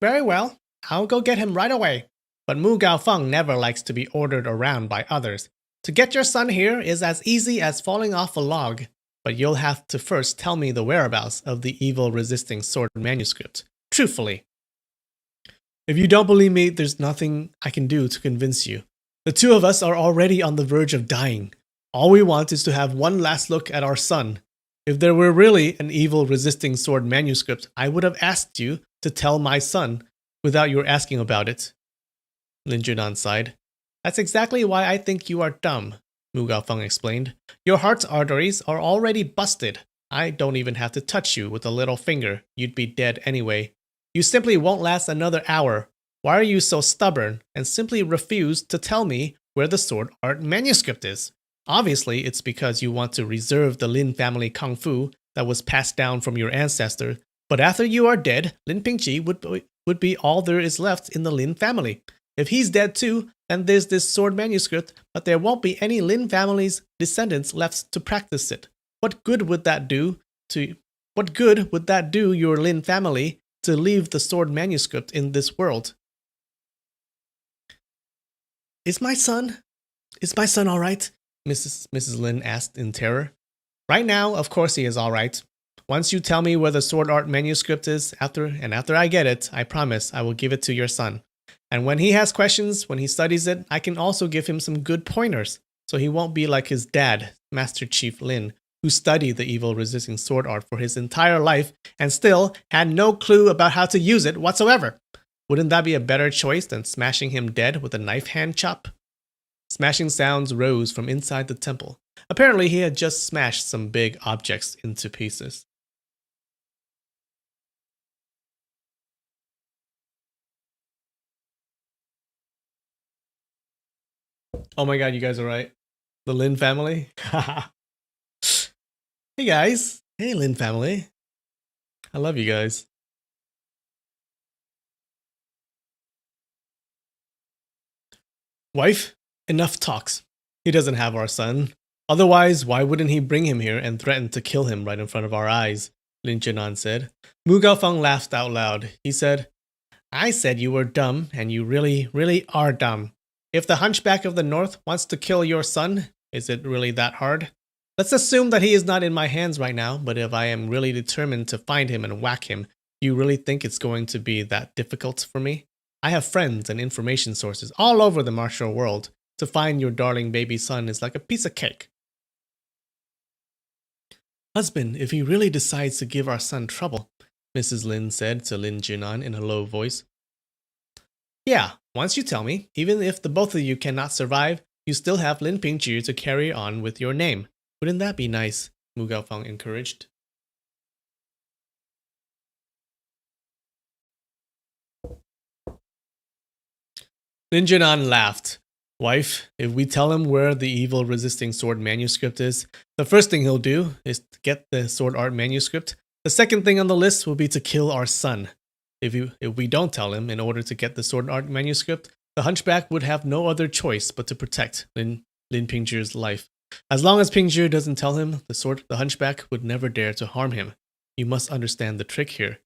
Very well, I'll go get him right away. But Mu Gaofeng never likes to be ordered around by others. To get your son here is as easy as falling off a log, but you'll have to first tell me the whereabouts of the evil-resisting sword manuscript. Truthfully. If you don't believe me, there's nothing I can do to convince you. The two of us are already on the verge of dying. All we want is to have one last look at our son. If there were really an evil-resisting sword manuscript, I would have asked you to tell my son without your asking about it. Lin Jinan sighed. That's exactly why I think you are dumb, Mu Gaofeng explained. Your heart's arteries are already busted. I don't even have to touch you with a little finger. You'd be dead anyway. You simply won't last another hour. Why are you so stubborn and simply refuse to tell me where the sword art manuscript is? Obviously, it's because you want to reserve the Lin family kung fu that was passed down from your ancestor But after you are dead, Lin Pingqi would be all there is left in the Lin family. If he's dead too, then there's this sword manuscript, but there won't be any Lin family's descendants left to practice it. What good would that do your Lin family to leave the sword manuscript in this world? Is my son all right? Mrs. Lin asked in terror. Right now, of course he is all right. Once you tell me where the sword art manuscript is, after I get it, I promise I will give it to your son. And when he has questions, when he studies it, I can also give him some good pointers, so he won't be like his dad, Master Chief Lin, who studied the evil resisting sword art for his entire life and still had no clue about how to use it whatsoever. Wouldn't that be a better choice than smashing him dead with a knife hand chop? Smashing sounds rose from inside the temple. Apparently, he had just smashed some big objects into pieces. Oh my god, you guys are right. The Lin family? Hey guys. Hey Lin family. I love you guys. Wife, enough talks. He doesn't have our son. Otherwise, why wouldn't he bring him here and threaten to kill him right in front of our eyes? Lin Jianan said. Mu Gaofeng laughed out loud. He said, I said you were dumb, and you really, really are dumb. If the Hunchback of the North wants to kill your son, is it really that hard? Let's assume that he is not in my hands right now, but if I am really determined to find him and whack him, do you really think it's going to be that difficult for me? I have friends and information sources all over the martial world. To find your darling baby son is like a piece of cake. Husband, if he really decides to give our son trouble, Mrs. Lin said to Lin Jianan in a low voice. Yeah, once you tell me, even if the both of you cannot survive, you still have Lin Pingju to carry on with your name. Wouldn't that be nice? Mu Gaofeng encouraged. Lin Jianan laughed. Wife, if we tell him where the evil resisting sword manuscript is, the first thing he'll do is to get the sword art manuscript. The second thing on the list will be to kill our son. If we don't tell him in order to get the sword art manuscript, the Hunchback would have no other choice but to protect Lin Pingju's life. As long as Pingju doesn't tell him, the Hunchback would never dare to harm him. You must understand the trick here.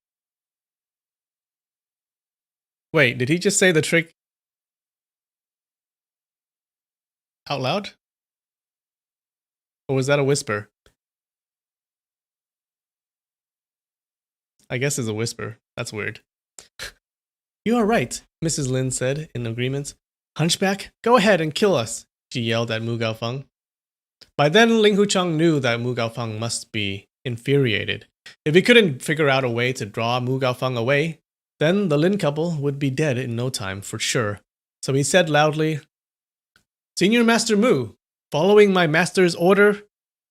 Wait, did he just say the trick out loud? Or was that a whisper? I guess it's a whisper. That's weird. You are right, Mrs. Lin said in agreement. Hunchback, go ahead and kill us, she yelled at Mu Gaofeng. By then, Ling Hucheng knew that Mu Gaofeng must be infuriated. If he couldn't figure out a way to draw Mu Gaofeng away, then the Lin couple would be dead in no time for sure. So he said loudly, Senior Master Mu, following my master's order,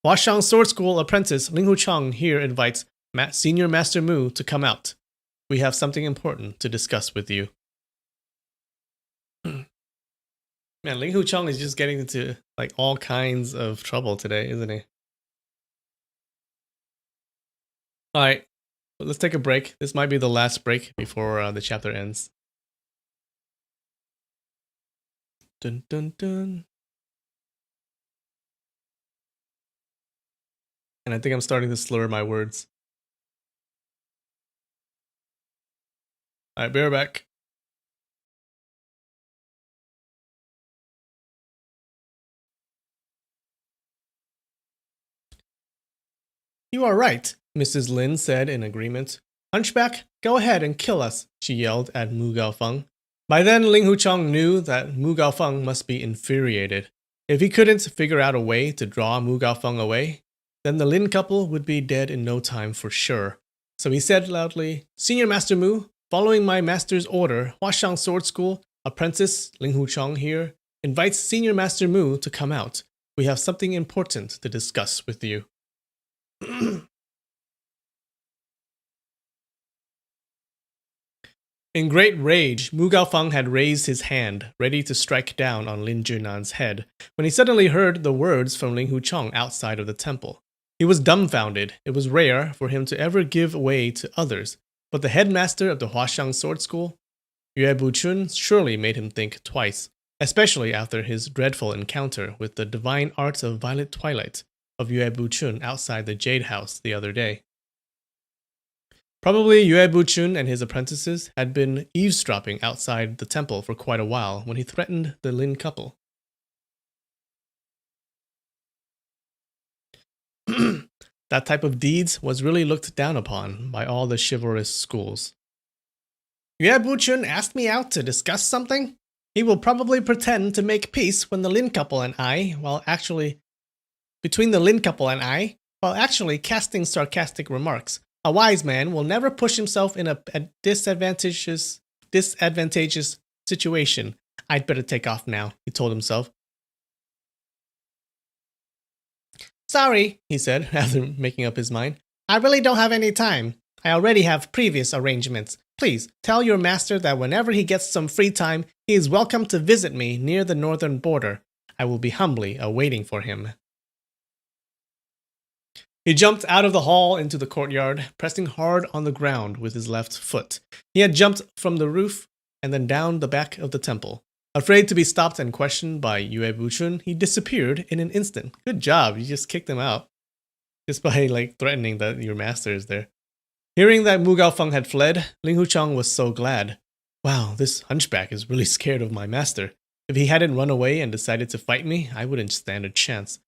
Huashang Sword School apprentice Ling Hucheng here invites Senior Master Mu to come out. We have something important to discuss with you. Man, Ling Hucheng is just getting into like all kinds of trouble today, isn't he? Alright, let's take a break. This might be the last break before the chapter ends. Dun dun dun. And I think I'm starting to slur my words. Alright, be right back. You are right, Mrs. Lin said in agreement. Hunchback, go ahead and kill us, she yelled at Mu Gaofeng. By then, Ling Hucheng knew that Mu Gaofeng must be infuriated. If he couldn't figure out a way to draw Mu Gaofeng away, then the Lin couple would be dead in no time for sure. So he said loudly, Senior Master Mu, following my master's order, Huashang Sword School, apprentice Ling Hucheng here, invites Senior Master Mu to come out. We have something important to discuss with you. In great rage, Mu Gaofeng had raised his hand, ready to strike down on Lin Junan's head, when he suddenly heard the words from Ling Hucheng outside of the temple. He was dumbfounded. It was rare for him to ever give way to others, but the headmaster of the Huashang Sword School, Yue Buchun, surely made him think twice, especially after his dreadful encounter with the divine arts of Violet Twilight of Yue Buchun outside the Jade House the other day. Probably Yue Buchun and his apprentices had been eavesdropping outside the temple for quite a while when he threatened the Lin couple. That type of deeds was really looked down upon by all the chivalrous schools. Yue Buchun asked me out to discuss something. He will probably pretend to make peace when the Lin couple and I, between the Lin couple and I, while actually casting sarcastic remarks. A wise man will never push himself in a disadvantageous situation. I'd better take off now, he told himself. Sorry, he said, after making up his mind. I really don't have any time. I already have previous arrangements. Please, tell your master that whenever he gets some free time, he is welcome to visit me near the northern border. I will be humbly awaiting for him. He jumped out of the hall into the courtyard, pressing hard on the ground with his left foot. He had jumped from the roof and then down the back of the temple. Afraid to be stopped and questioned by Yue Buchun, he disappeared in an instant. Good job, you just kicked him out. Just by threatening that your master is there. Hearing that Mu Gaofeng had fled, Ling Hucheng was so glad. Wow, this hunchback is really scared of my master. If he hadn't run away and decided to fight me, I wouldn't stand a chance.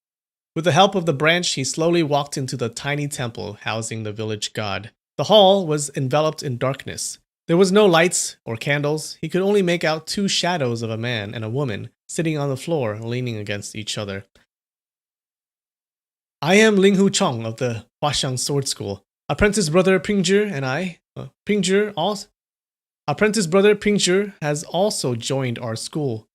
With the help of the branch, he slowly walked into the tiny temple housing the village god. The hall was enveloped in darkness. There was no lights or candles. He could only make out two shadows of a man and a woman sitting on the floor, leaning against each other. I am Ling Hucheng of the Huashang Sword School. Apprentice brother Pingzhi and I, Apprentice brother Pingzhi has also joined our school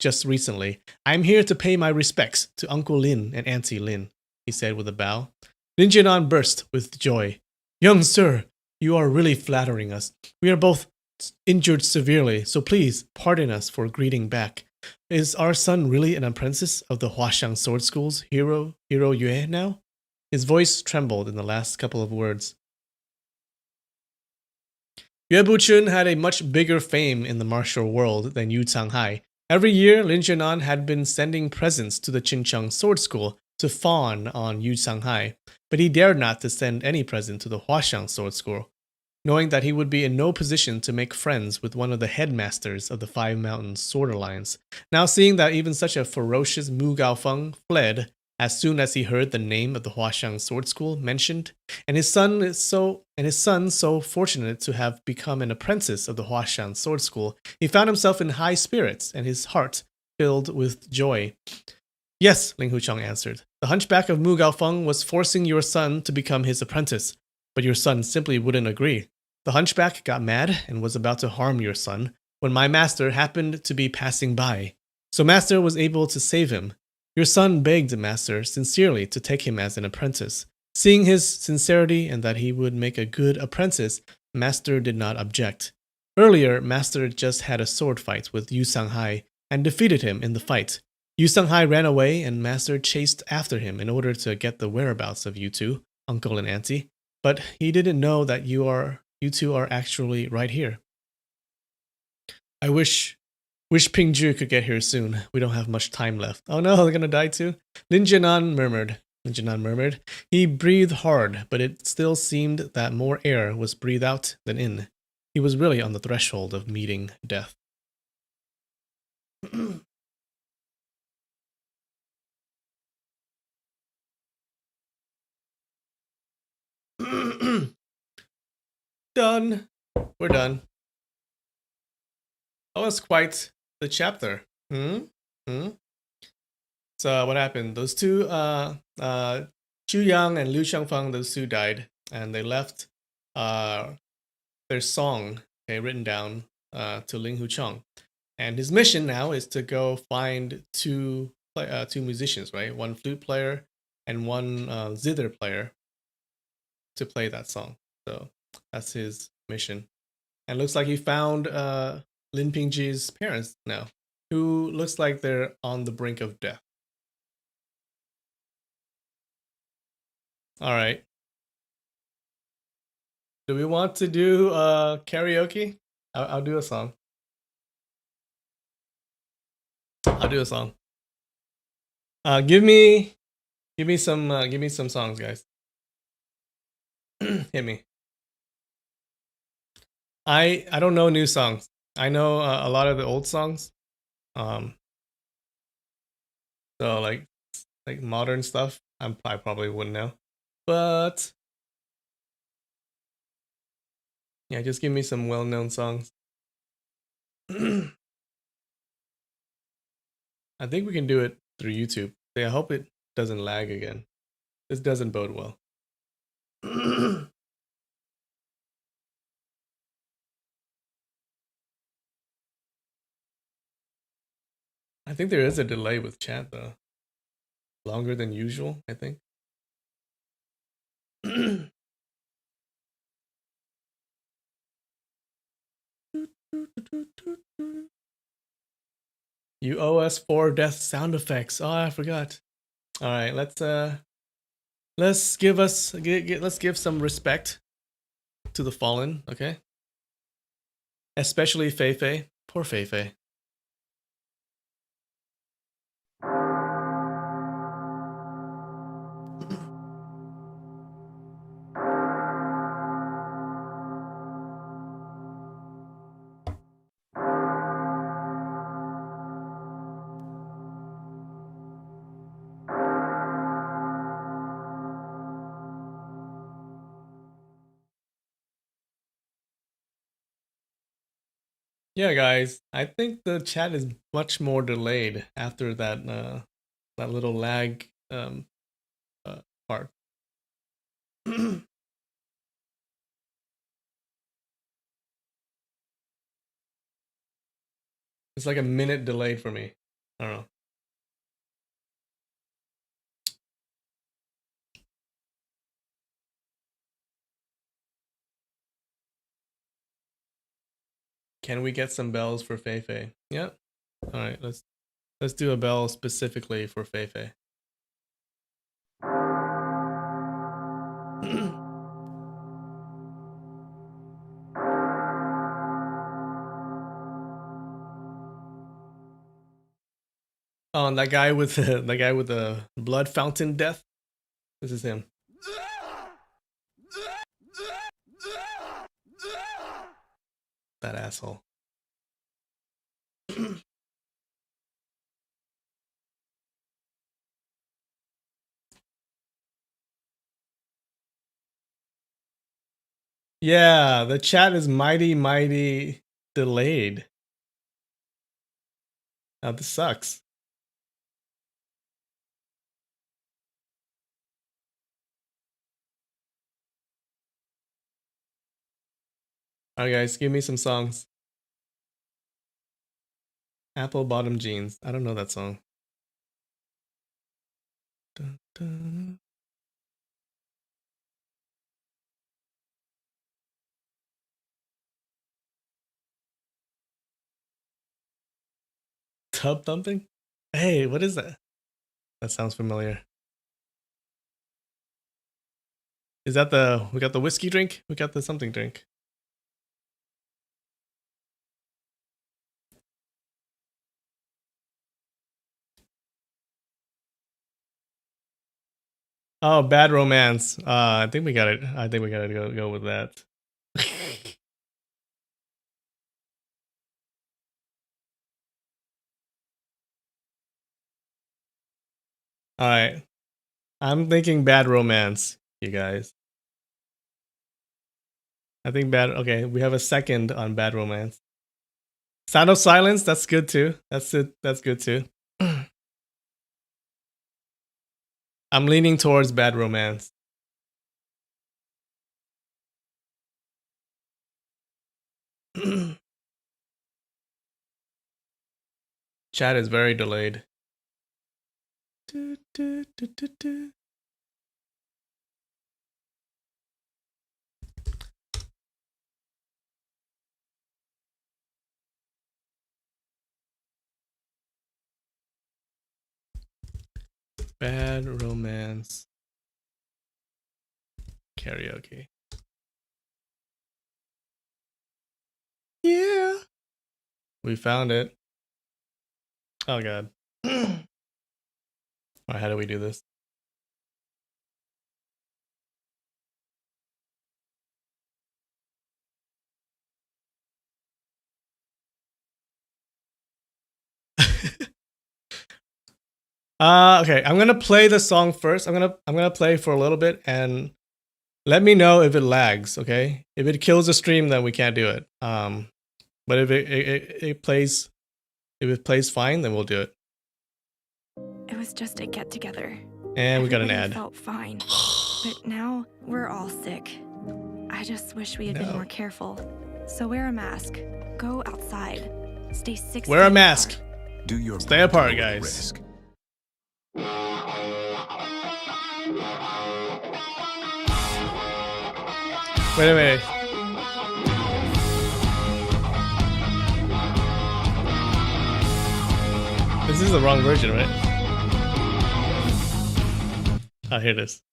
just recently. I'm here to pay my respects to Uncle Lin and Auntie Lin, he said with a bow. Lin Jianan burst with joy. Young sir, you are really flattering us. We are both injured severely, so please pardon us for greeting back. Is our son really an apprentice of the Huashang Sword School's hero Yue now? His voice trembled in the last couple of words. Yue Buchun had a much bigger fame in the martial world than Yu Changhai. Every year, Lin Jianan had been sending presents to the Qincheng Sword School to fawn on Yu Changhai, but he dared not to send any present to the Huashang Sword School, knowing that he would be in no position to make friends with one of the headmasters of the Five Mountains Sword Alliance. Now seeing that even such a ferocious Mu Gaofeng fled as soon as he heard the name of the Huashang Sword School mentioned, and his son so fortunate to have become an apprentice of the Huashang Sword School, he found himself in high spirits and his heart filled with joy. Yes, Ling Hucheng answered. The hunchback of Mu Gaofeng was forcing your son to become his apprentice, but your son simply wouldn't agree. The hunchback got mad and was about to harm your son when my master happened to be passing by. So master was able to save him. Your son begged master sincerely to take him as an apprentice. Seeing his sincerity and that he would make a good apprentice, master did not object. Earlier, master just had a sword fight with Yu Sanghai and defeated him in the fight. Yu Sanghai ran away and master chased after him in order to get the whereabouts of you two, uncle and auntie. But he didn't know that you two are actually right here. I wish Pingzhi could get here soon. We don't have much time left. Oh no, they're gonna die too? Lin Jianan murmured. He breathed hard, but it still seemed that more air was breathed out than in. He was really on the threshold of meeting death. Done. We're done. That was quite the chapter. So what happened? Those two, Chu Yang and Liu Xiangfang, those two died, and they left their song, written down, to Ling Hucheng. And his mission now is to go find two musicians, right? One flute player and one zither player to play that song. So that's his mission. And looks like he found Lin Pingzhi's parents now, who looks like they're on the brink of death. All right. Do we want to do karaoke? I'll do a song. I'll do a song. Give me give me some songs, guys. Hit me. I don't know new songs. I know a lot of the old songs. Um, so like modern stuff, I probably wouldn't know. But yeah, just give me some well-known songs. I think we can do it through YouTube. I hope it doesn't lag again. This doesn't bode well. I think there is a delay with chat though. Longer than usual, I think. You owe us 4 death sound effects. Oh, I forgot. All right, let's give us let's give some respect to the fallen, okay? Especially Fei Fei. Poor Fei Fei. Yeah, guys, I think the chat is much more delayed after that little lag uh, part. It's like a minute delayed for me. I don't know. Can we get some bells for Fei Fei? Yeah. All right, let's do a bell specifically for Fei Fei. Oh, and that guy with the blood fountain death. This is him. That asshole. Yeah, the chat is mighty delayed. Now this sucks. All right, guys, give me some songs. Apple Bottom Jeans. I don't know that song. Dun, dun. Tub thumping? Hey, what is that? That sounds familiar. Is that we got the whiskey drink? We got the something drink. Oh, Bad Romance. I think we got it. I think we gotta go with that. All right. I'm thinking Bad Romance, you guys. I think bad. Okay, we have a second on Bad Romance. Sound of Silence. That's good too. That's it. That's good too. I'm leaning towards Bad Romance. Chat is very delayed. Bad Romance. karaoke. Yeah. We found it. Oh god. Alright, how do we do this? Okay, I'm gonna play the song first. I'm gonna play for a little bit and let me know if it lags, okay? If it kills the stream, then we can't do it. But if it plays fine, then we'll do it. It was just a get together. And we got an ad. Felt fine. But now we're all sick. I just wish we had been more careful. So wear a mask. Go outside. Stay 6 Wear a mask. Apart. Do your Stay apart, guys. Risk. Wait a minute. This is the wrong version, right? Oh, here it is.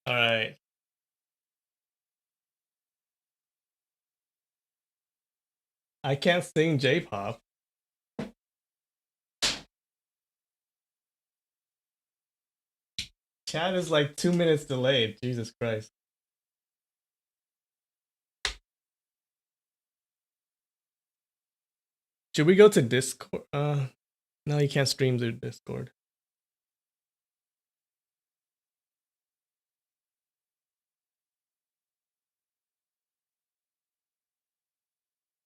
All right. I can't sing J-pop. Chat is like 2 minutes delayed. Jesus Christ. Should we go to Discord? No, you can't stream through Discord.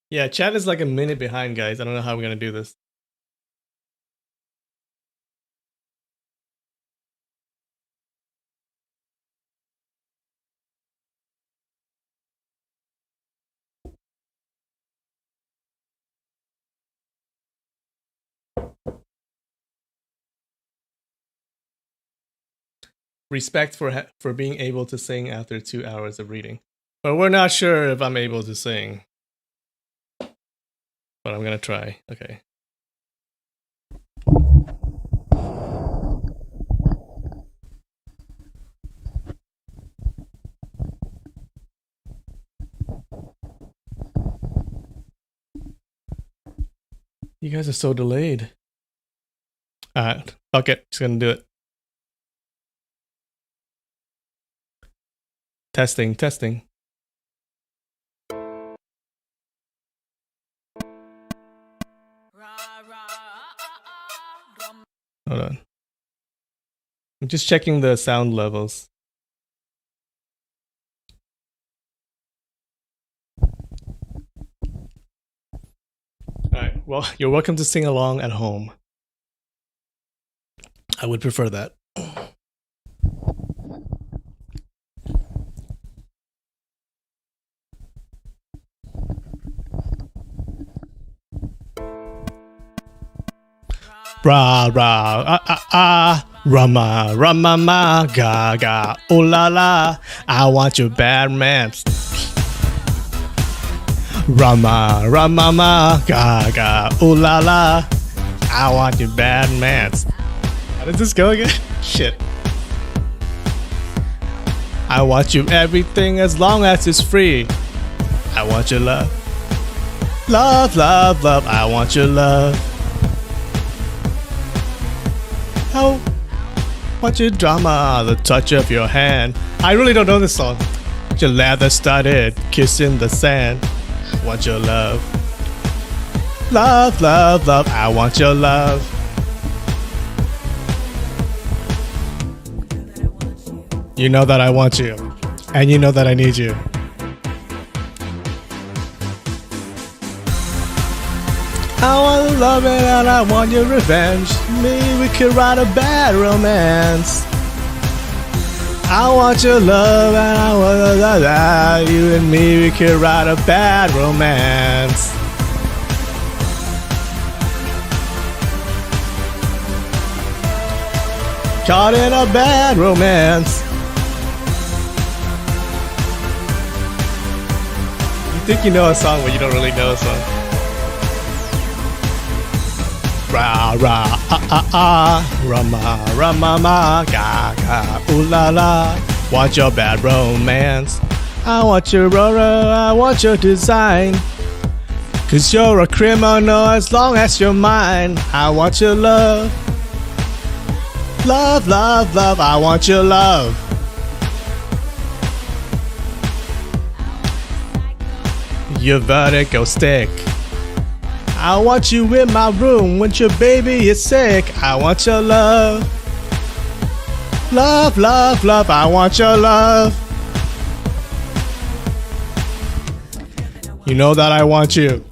Yeah, chat is like a minute behind, guys. I don't know how we're gonna do this. Respect for being able to sing after 2 hours of reading. But we're not sure if I'm able to sing. But I'm gonna try. Okay. You guys are so delayed. Alright, fuck it. Just gonna do it. Testing, testing. Hold on. I'm just checking the sound levels. Alright, well, you're welcome to sing along at home. I would prefer that. Ra ra rama rama ma ga ga ooh la la. I want your bad mans. Rama rama ma ga ga ooh la la. I want your bad mans. How does this go again? Shit. I want you everything as long as it's free. I want your love. Love, love, love. I want your love. I want your drama, the touch of your hand. I really don't know this song. Your leather studded, kissing the sand. I want your love. Love, love, love. I want your love. You know that I want you, and you know that I need you. I want love and I want your revenge. Maybe we could write a bad romance. I want your love and I want you and me, we could write a bad romance. Caught in a bad romance. You think you know a song, but you don't really know a song. Ra ra rama rama ma ga ga ooh la la. Want your bad romance. I want your aura, I want your design. Cause you're a criminal as long as you're mine. I want your love. Love, love, love, I want your love. Your vertigo stick. I want you in my room when your baby is sick. I want your love. Love, love, love, I want your love. You know that I want you.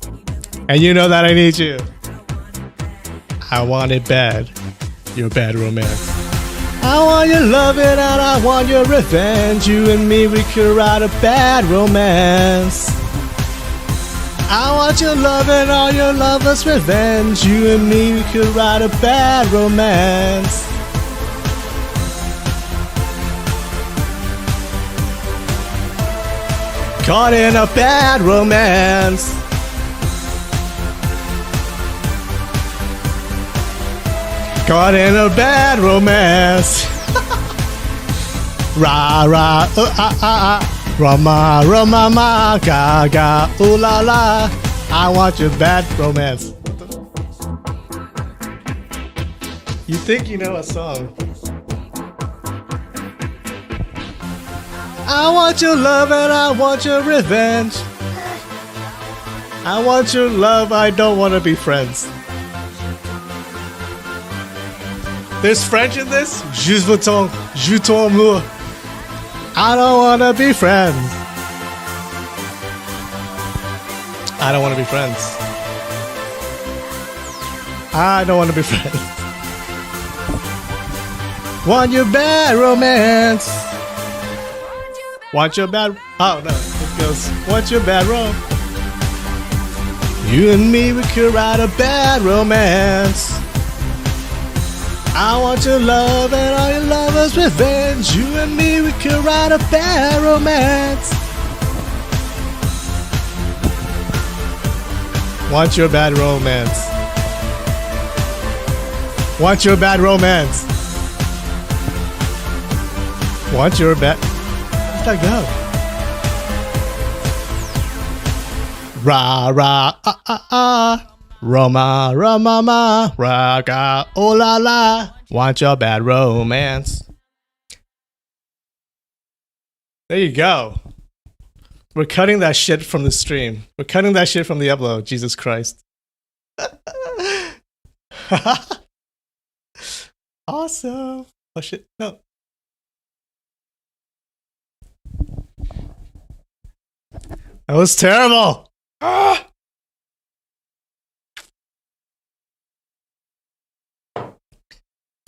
And you know that I need you. I want it bad. Your bad romance. I want your loving and I want your revenge. You and me, we could write a bad romance. I want your love and all your lovers' revenge. You and me, we could write a bad romance. Caught in a bad romance. Caught in a bad romance. Ra ra rama rama ma ga ga ooh la la. I want your bad romance. You think you know a song? I want your love and I want your revenge. I want your love. I don't want to be friends. There's French in this? Je t'aime. I don't wanna be friends. I don't wanna be friends. I don't wanna be friends. Want your bad romance. Want your bad. Oh no, it goes. Want your bad rom. You and me, we could write a bad romance. I want your love and all your lovers' revenge. You and me, we could write a bad romance. Want your bad romance. Want your bad romance. Want your bad. Where'd that go? Ra ra Roma, Roma, ma, raga, oh la la. Want your bad romance. There you go. We're cutting that shit from the stream. We're cutting that shit from the upload. Jesus Christ. Awesome. Oh shit. No. That was terrible. Ah!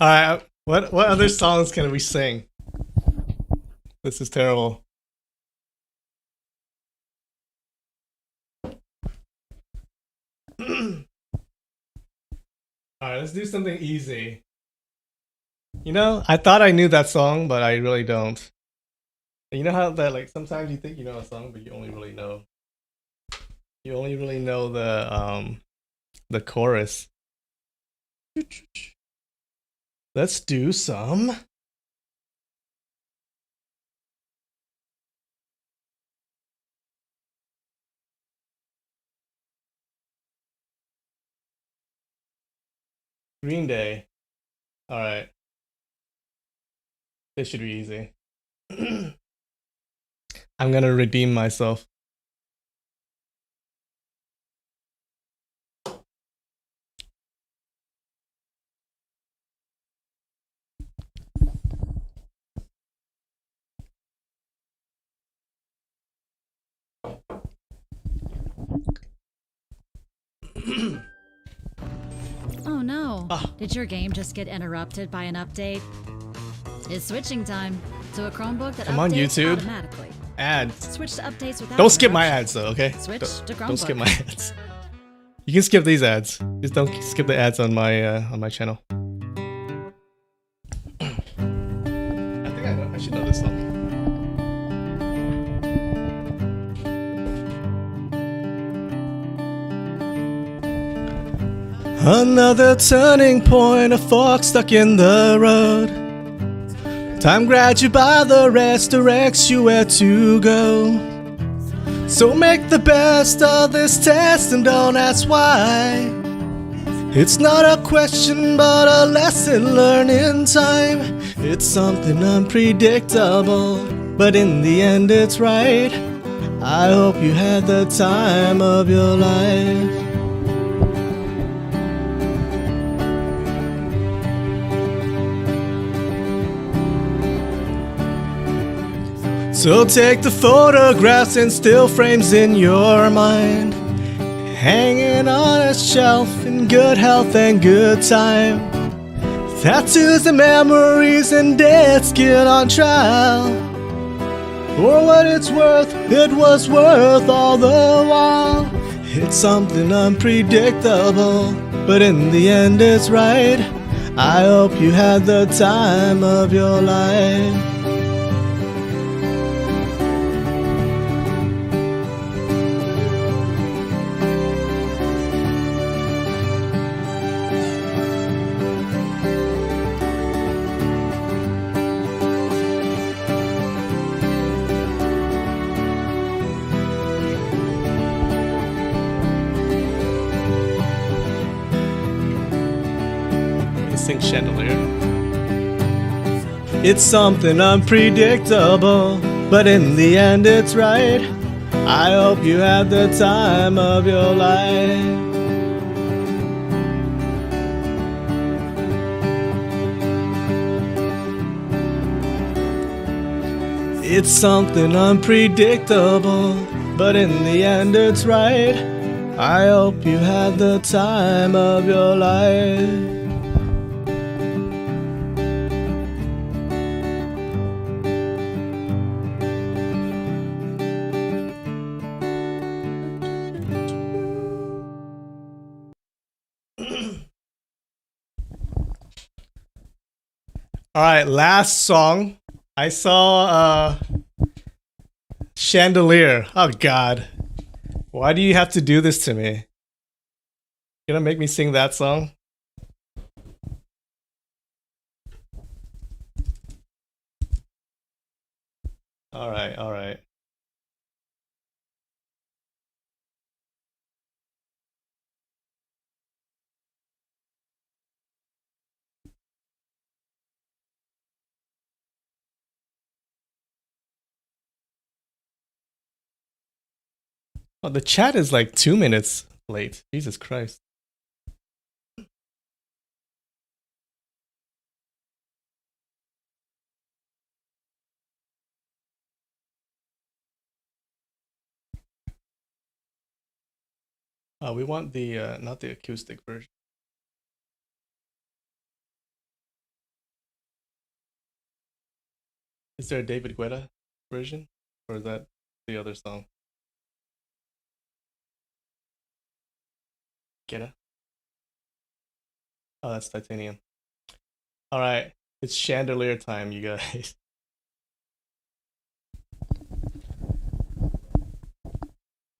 Alright, what other songs can we sing? This is terrible. Alright, let's do something easy. You know, I thought I knew that song, but I really don't. You know how that, like, sometimes you think you know a song, but you only really know the chorus. Let's do some Green Day. All right. This should be easy. I'm gonna redeem myself. Oh no. Did your game just get interrupted by an update? It's switching time. to a Chromebook that I'm on updates YouTube. automatically. Ads. Switch to updates without Don't skip my interruptions. ads though, okay? Switch to Chromebook. Don't skip my ads. You can skip these ads. Just don't skip the ads on my channel. I think I should know this song. Another turning point, a fork stuck in the road. Time grabs you by the wrist, directs you where to go. So make the best of this test and don't ask why. It's not a question but a lesson learned in time. It's something unpredictable, but in the end it's right. I hope you had the time of your life. So take the photographs and still frames in your mind, hanging on a shelf in good health and good time. Tattoos and memories and dead skin on trial. For what it's worth, it was worth all the while. It's something unpredictable, but in the end it's right. I hope you had the time of your life. Sing Chandelier. It's something unpredictable, but in the end it's right. I hope you had the time of your life. It's something unpredictable, but in the end it's right. I hope you had the time of your life. All right, last song. I saw Chandelier. Oh God, why do you have to do this to me? You gonna make me sing that song? All right, all right. Oh, the chat is like 2 minutes late. Jesus Christ. We want the not the acoustic version. Is there a David Guetta version, or is that the other song? Guetta. Oh, that's Titanium. All right, it's Chandelier time, you guys.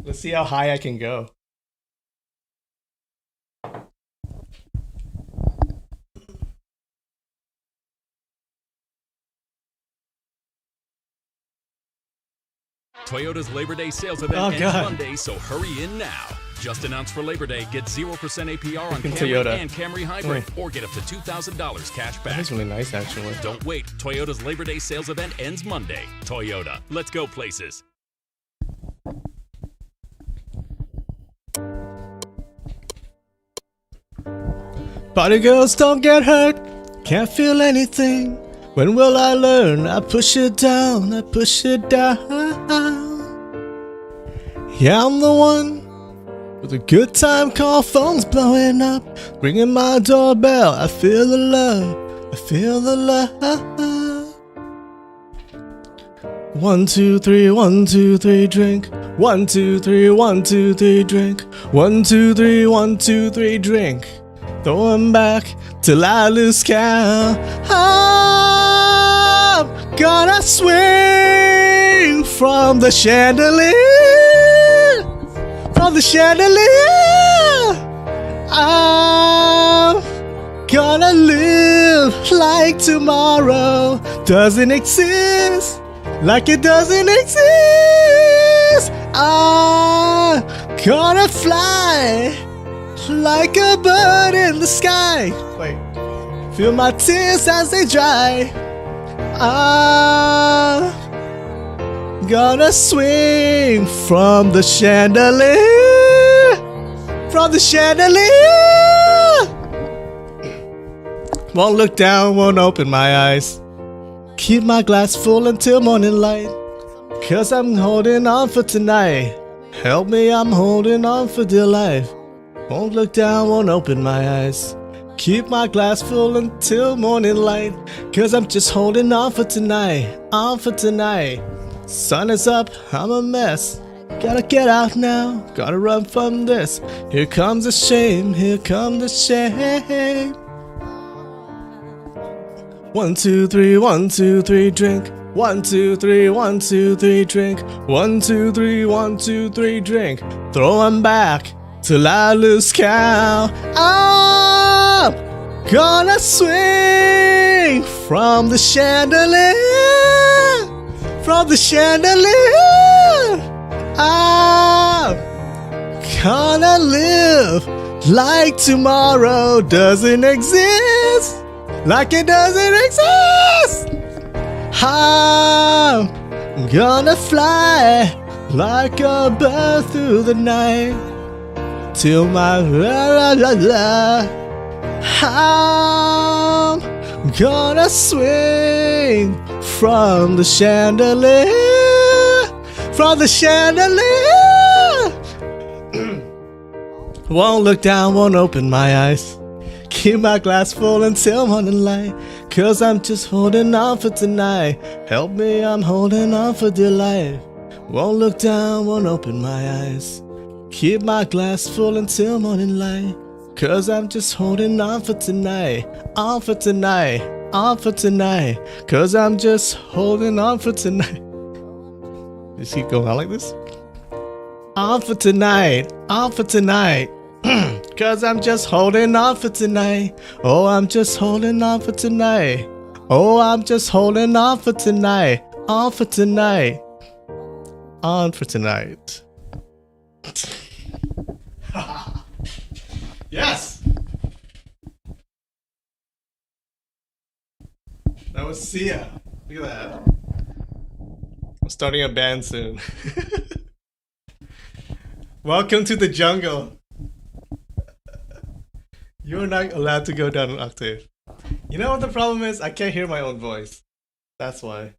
Let's see how high I can go. Toyota's Labor Day sales event ends Monday, so hurry in now. Just announced for Labor Day, get 0% APR on Camry Toyota. And Camry Hybrid, or get up to $2,000 cash back. That's really nice, actually. Don't wait. Toyota's Labor Day sales event ends Monday. Toyota, let's go places. Party girls don't get hurt, can't feel anything. When will I learn? I push it down, I push it down. Yeah, I'm the one with a good time call, phone's blowing up, ringing my doorbell. I feel the love, I feel the love. 1, 2, 3, 1, 2, 3, drink. 1, 2, 3, 1, 2, 3, drink. 1, 2, 3, 1, 2, 3, drink. Throw 'em back till I lose count. I'm gonna swing from the chandelier. From the chandelier. I'm gonna live like tomorrow doesn't exist. Like it doesn't exist. I'm gonna fly like a bird in the sky. Wait. Feel my tears as they dry. I'm gonna swing from the chandelier. From the chandelier. Won't look down, won't open my eyes. Keep my glass full until morning light. 'Cause I'm holding on for tonight. Help me, I'm holding on for dear life. Won't look down, won't open my eyes. Keep my glass full until morning light. 'Cause I'm just holding on for tonight. On for tonight. Sun is up, I'm a mess. Gotta get out now, gotta run from this. Here comes the shame, here comes the shame. 1, 2, 3, 1, 2, 3, drink. 1, 2, 3, 1, 2, 3, drink. 1, 2, 3, 1, 2, 3, drink. Throw 'em back till I lose count. I'm gonna swing from the chandelier. From the chandelier. I'm gonna live like tomorrow doesn't exist. Like it doesn't exist. I'm gonna fly like a bird through the night till my la la la. I'm gonna swing from the chandelier. From the chandelier. Won't look down, won't open my eyes. Keep my glass full until morning light. 'Cause I'm just holding on for tonight. Help me, I'm holding on for dear life. Won't look down, won't open my eyes. Keep my glass full until morning light. 'Cause I'm just holding on for tonight. On for tonight. On for tonight. 'Cause I'm just holding on for tonight. Just keep going on like this. On for tonight. On for tonight. 'Cause I'm just holding on for tonight. Oh, I'm just holding on for tonight. Oh, I'm just holding on for tonight. On for tonight. On for tonight. Yes! That was Sia. Look at that. I'm starting a band soon. Welcome to the jungle. You're not allowed to go down an octave. You know what the problem is? I can't hear my own voice. That's why.